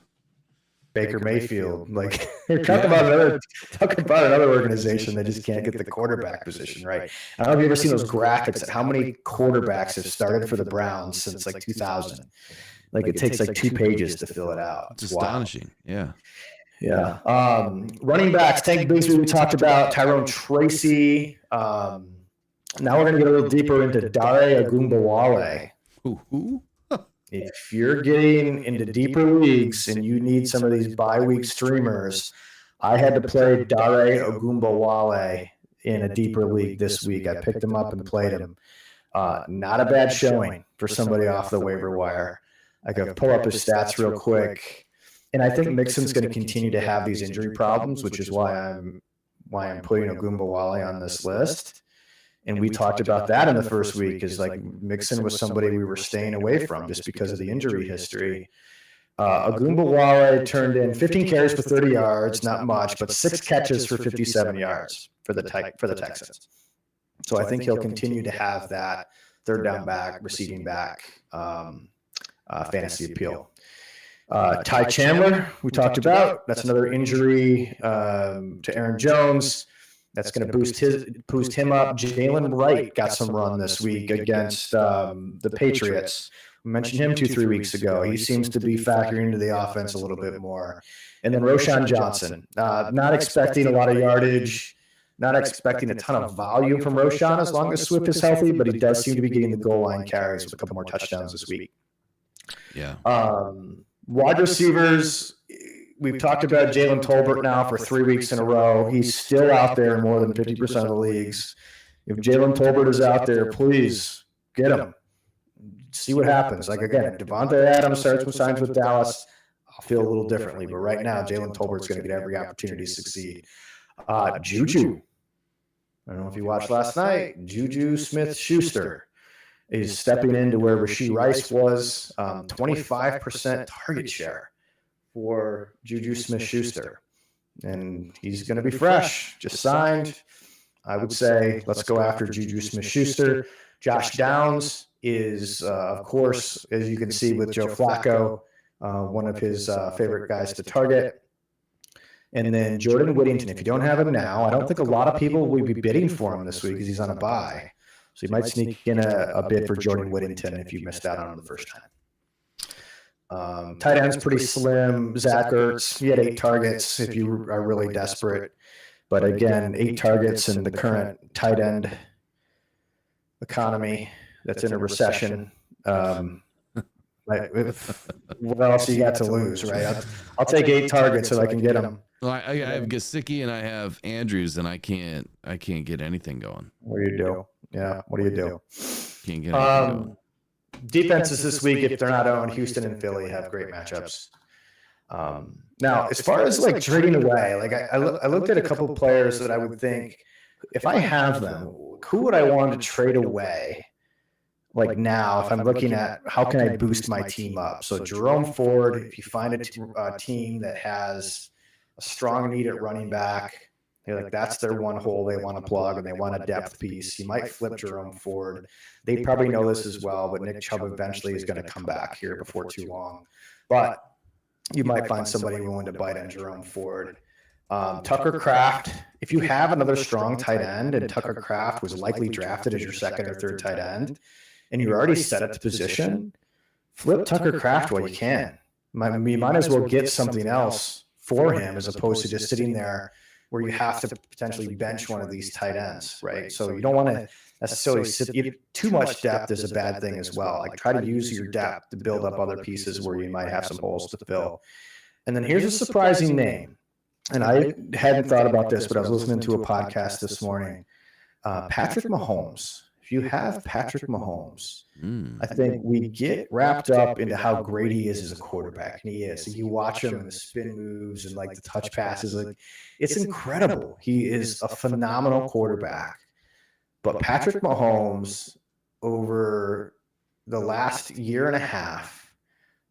Baker Mayfield, like talk about another organization that just can't get the quarterback position right. I don't know if you've ever seen those graphics of how many quarterbacks have started for the Browns since like 2000. Like it takes like 2 pages to fill it out. It's astonishing. Yeah. Running backs, Tank Bigsby we talked about, Tyrone Tracy. Now we're going to get a little deeper into Dare Ogunbowale. Who? If you're getting into deeper leagues and you need some of these bye-week streamers, I had to play Dare Ogunbowale in a deeper league this week. I picked him up and played him. Not a bad showing for somebody off the waiver wire. I could pull up his stats real quick. And I think Mixon's going to continue to have these injury problems, which is why I'm putting Ogunbowale on this list. And we talked about that in the first week, is like Mixon was somebody we were staying away from just because of the injury history. Ogunbowale turned in 15 carries for 30 yards, not much, but 6 catches for 57 yards for the Texans. So I think he'll continue to have that third down back, receiving back fantasy appeal. Ty Chandler, we talked about. That's another injury to Aaron Jones. That's going to boost him up. Jalen Wright got some run this week against the Patriots. We mentioned him 2-3 weeks ago. He seems to be factoring into the offense a little bit more. And then Roschon Johnson, not expecting a lot of yardage, not expecting a ton of volume from Roschon as long as Swift is healthy, but he does seem to be getting the goal line carries with a couple more touchdowns this week. Yeah. Wide receivers, we've talked about Jalen Tolbert now for 3 weeks in a row. He's still out there in more than 50% of the leagues. If Jalen Tolbert is out there, please get him. See what happens. Like, again, if Devontae Adams signs with Dallas, I'll feel a little differently. But right now, Jalen Tolbert's going to get every opportunity to succeed. Juju. I don't know if you watched last night. Juju Smith-Schuster is stepping into where Rashee Rice was. 25% target share for Juju Smith-Schuster. And he's going to be fresh. Just signed. I would say let's go after Juju Smith-Schuster. Josh Downs is, of course, as you can see with Joe Flacco, one of his favorite guys to target. And then Jordan Whittington, if you don't have him now, I don't think a lot of people will be bidding for him this week because he's on a bye. So you might sneak in a bid for Jordan Whittington if you missed out on him the first time. Tight end's pretty slim. Zach Ertz, he had 8 targets if you are really desperate. But again, 8 targets in the current tight end economy that's in a recession. What else you got to lose, right? I'll take 8 targets if I can get them. Well, I have Gesicki and I have Andrews, and I can't get anything going. What do you do? Yeah, what do you do? Can't get anything going. Defenses this week, if they're not owned, Houston and Philly have great matchups. Now, as far as like trading away, like I looked at a couple of players that I would think, if I have them, who would I want to trade away? Like now, if I'm looking at how can I boost my team up? So Jerome Ford, if you find a team that has a strong need at running back, like that's their one hole they want to plug and they want a depth piece, you might flip Jerome Ford. They probably know this as well, but Nick Chubb eventually is going to come back here before too long. But you might find somebody willing to bite on Jerome Ford. Tucker Kraft, if you have another strong tight end and Tucker Kraft was likely drafted as your second or third tight end, and you're already set at the position, flip Tucker Kraft while you can. You might as well get something else for him as opposed to just sitting there where you have to potentially bench one of these tight ends, right? So you don't want to necessarily sit. Too much depth is a bad thing as well. Like try to use your depth to build up other pieces where you might have some holes to fill. And then here's a surprising name. And I hadn't thought about this, but I was listening to a podcast this morning. Patrick Mahomes. If you have Patrick Mahomes, I think we get wrapped up into how great he is as a quarterback. And he is. So you watch him and the spin moves and like the touch passes. Like, it's incredible. He is a phenomenal quarterback. But Patrick Mahomes, over the last year and a half,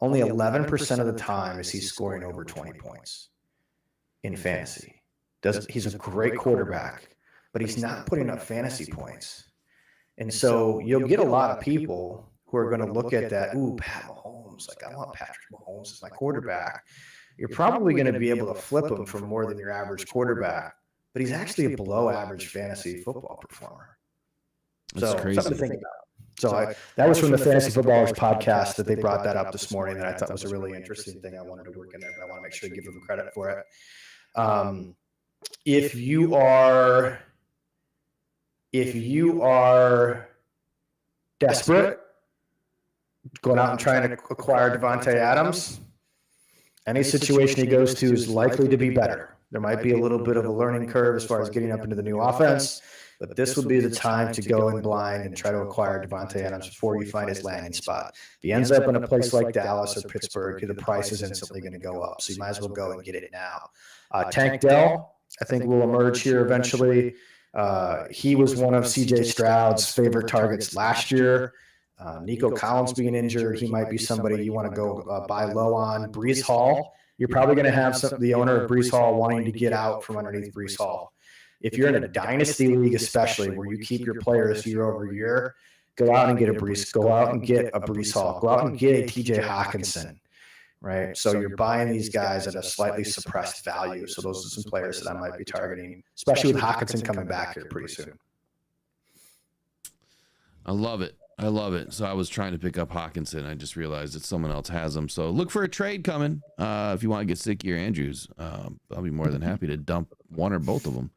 only 11% of the time is he scoring over 20 points in fantasy. He's a great quarterback, but he's not putting up fantasy points. And so you'll get a lot of people who are going to look at that, ooh, Pat Mahomes, like I want Patrick Mahomes as my quarterback. You're probably going to be able to flip him for more than your average quarterback, but he's actually a below average fantasy football performer. That's crazy. Something to think about. So that was from the Fantasy Footballers podcast that they brought that up this morning, and I thought was a really interesting thing. I wanted to work in there, but I want to make sure to give them credit for it. If you are desperate, going out and trying to acquire Devontae Adams, any situation he goes to is likely to be better. There might be a little bit of a learning curve as far as getting up into the new offense, but this would be the time to go in blind and try to acquire Devontae Adams before you find his landing spot. If he ends up in a place like Dallas or Pittsburgh, the price is instantly going to go up. So you might as well go and get it now. Tank Dell, I think, will emerge here eventually. He was one of CJ Stroud's favorite targets last year. Nico Collins being injured, he might be somebody you want to go buy low on. Breece Hall, you're probably going to have the owner of Breece Hall wanting to get out from underneath Breece Hall. If you're in a dynasty league, especially where you keep your players year over year, go out and get a Breece. Go out and get a Breece Hall. Go out and get a TJ Hawkinson. Right. So you're buying these guys at a slightly suppressed value. So those are some players that I might be targeting, especially with Hawkinson coming back here pretty soon. I love it. I love it. So I was trying to pick up Hawkinson. I just realized that someone else has him. So look for a trade coming. If you want to get Gesicki or Andrews, I'll be more than happy to dump one or both of them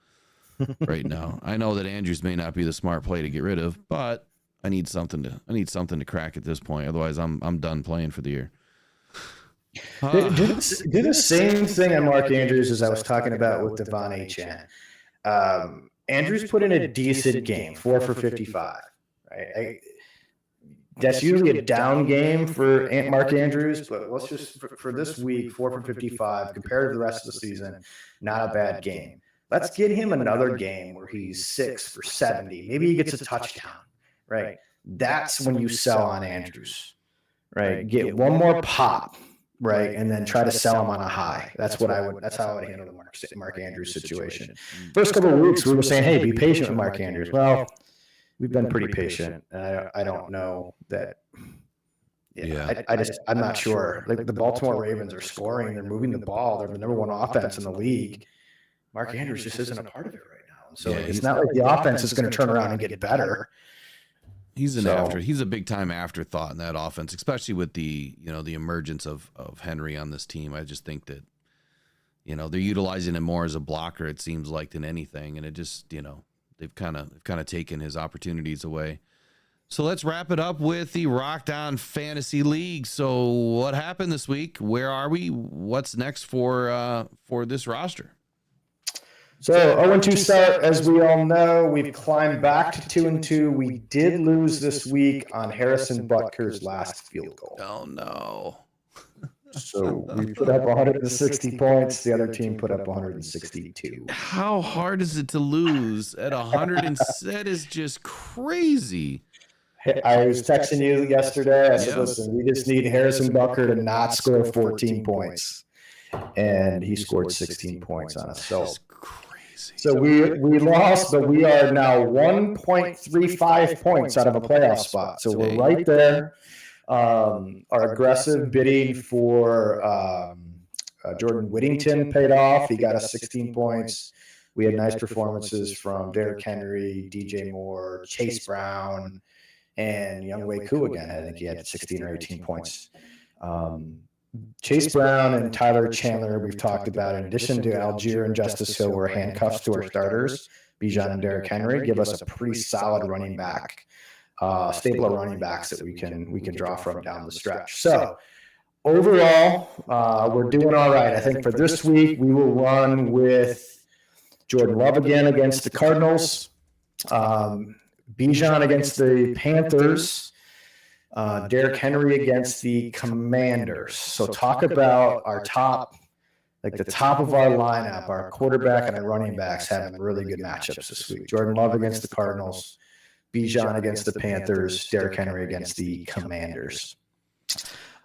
right now. I know that Andrews may not be the smart play to get rid of, but I need something to crack at this point. Otherwise, I'm done playing for the year. Do the same thing on Mark Andrews as I was talking about with Devon Achane. Andrews put in a decent game, 4 for 55. Right, that's usually a down game for Mark Andrews, but let's just for this week, 4 for 55 compared to the rest of the season, not a bad game. Let's get him another game where he's 6 for 70. Maybe he gets a touchdown. Right, that's when you sell on Andrews. Right, get one more pop. right, and then try to sell him on a high. That's how I would handle the Mark Andrews situation. First couple of weeks, we were saying, hey, be patient with Mark Andrews. Well, we've been pretty patient. I don't know that. Yeah, I'm not sure. Like the Baltimore Ravens are scoring, they're moving the ball, they're the number one offense in the league. Mark Andrews just isn't a part of it right now. And so it's not like the offense is going to turn around and get better. He's a big time afterthought in that offense, especially with the emergence of Henry on this team. I just think that, they're utilizing him more as a blocker, it seems like, than anything. And it just, they've kind of taken his opportunities away. So let's wrap it up with the Rocked On Fantasy League. So what happened this week? Where are we? What's next for this roster? So 0-2 start, as we all know, we've climbed back to 2-2. We did lose this week on Harrison Butker's last field goal. Oh no! So we put up 160 points. The other team put up 162. How hard is it to lose at 100? That is just crazy. I was texting you yesterday. I said, listen, we just need Harrison Butker to not score 14 points. And he scored 16 points on us. So we lost, but we are now 1.35 points out of a playoff spot. So we're right there. Our aggressive bidding for Jordan Whittington paid off. He got us 16 points. We had nice performances from Derrick Henry, DJ Moore, Chase Brown, and Younghoe Koo again. I think he had 16 or 18 points. Chase Brown and Tyler Chandler, we've talked about, in addition to Algier and Justice Hill, were handcuffs to our starters, Bijan and Derrick Henry, give us a pretty solid running back, stable of running backs that we can draw from down the stretch. So overall, we're doing all right. I think for this week, we will run with Jordan Love again against the Cardinals, Bijan against the Panthers, Derrick Henry against the Commanders. So talk about our top, like the top of our lineup, our quarterback and our running backs having really good matchups this week. Jordan Love against the Cardinals, Bijan against the Panthers, Derrick Henry against the Commanders.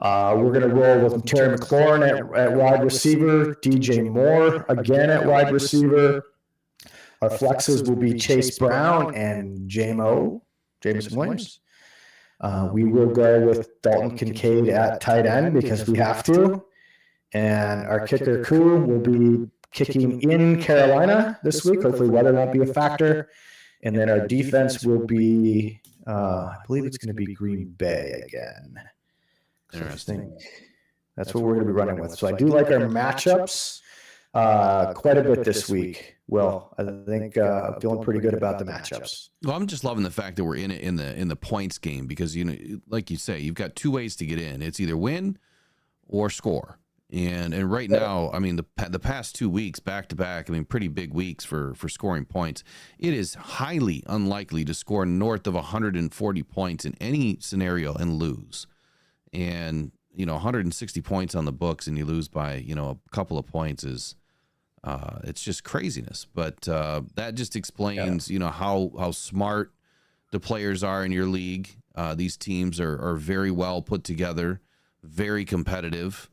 We're going to roll with Terry McLaurin at wide receiver, DJ Moore again at wide receiver. Our flexes will be Chase Brown and Jameson Williams. We will go with Dalton Kincaid at tight end because we have to. And our kicker, Koo, will be kicking in Carolina this week. Hopefully weather won't be a factor. And then our defense will be, I believe it's going to be Green Bay again. Interesting. That's what we're going to be running with. So I do like our matchups quite a bit this week. Well, I think I'm feeling pretty good about the matchups. Well, I'm just loving the fact that we're in it in the points game because, like you say, you've got two ways to get in. It's either win or score. And right now, I mean, the past 2 weeks back to back, I mean, pretty big weeks for scoring points. It is highly unlikely to score north of 140 points in any scenario and lose. And 160 points on the books and you lose by a couple of points is. It's just craziness, but that just explains, how smart the players are in your league. These teams are very well put together, very competitive,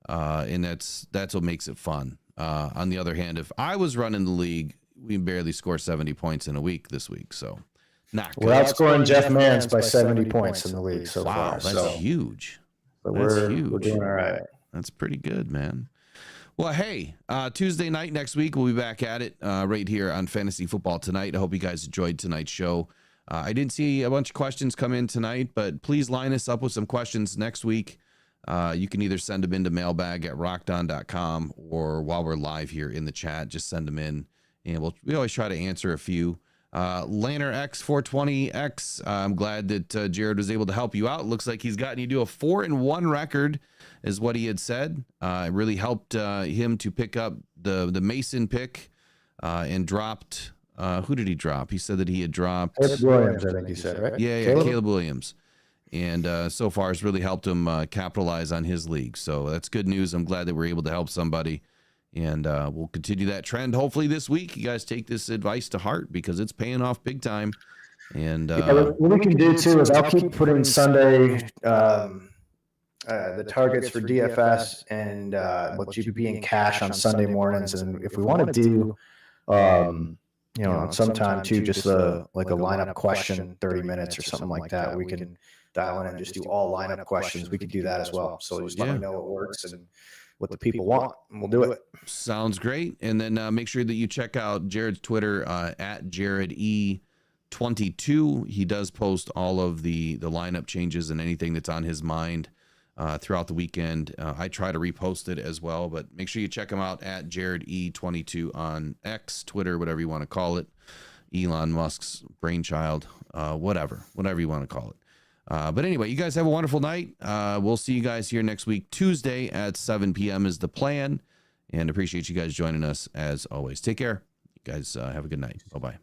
and that's what makes it fun. On the other hand, if I was running the league, we barely score 70 points in a week this week, so not good. We're outscoring Jeff Mans by 70 points in the league so far. Wow, that's huge. We're doing all right. That's pretty good, man. Well, hey, Tuesday night next week, we'll be back at it right here on Fantasy Football Tonight. I hope you guys enjoyed tonight's show. I didn't see a bunch of questions come in tonight, but please line us up with some questions next week. You can either send them into mailbag@rockedon.com or while we're live here in the chat, just send them in, and we always try to answer a few. Lanner X420X, I'm glad that Jared was able to help you out. Looks like he's gotten you to a 4-1 record is what he had said. It really helped him to pick up the Mason pick and dropped, who did he drop? He said that he had dropped Caleb Williams, I think he said, right? Yeah, Caleb Williams. And so far it's really helped him capitalize on his league. So that's good news. I'm glad that we're able to help somebody. And we'll continue that trend. Hopefully this week you guys take this advice to heart because it's paying off big time. And what we can do too is I'll keep putting Sunday the targets for DFS and what GPP and cash on Sunday mornings. And if we want to do, sometime too, just like a lineup question, 30 minutes or something like that, we can dial in and just do all lineup questions. We could do that as well. So just let me know what works and what the people want, and we'll do it. Sounds great. And then make sure that you check out Jared's Twitter at JaredE22. He does post all of the lineup changes and anything that's on his mind throughout the weekend. I try to repost it as well, but make sure you check him out at JaredE22 on X, Twitter, whatever you want to call it. Elon Musk's brainchild, whatever you want to call it. But anyway, you guys have a wonderful night. We'll see you guys here next week. Tuesday at 7 p.m. is the plan, and appreciate you guys joining us as always. Take care. You guys have a good night. Bye-bye.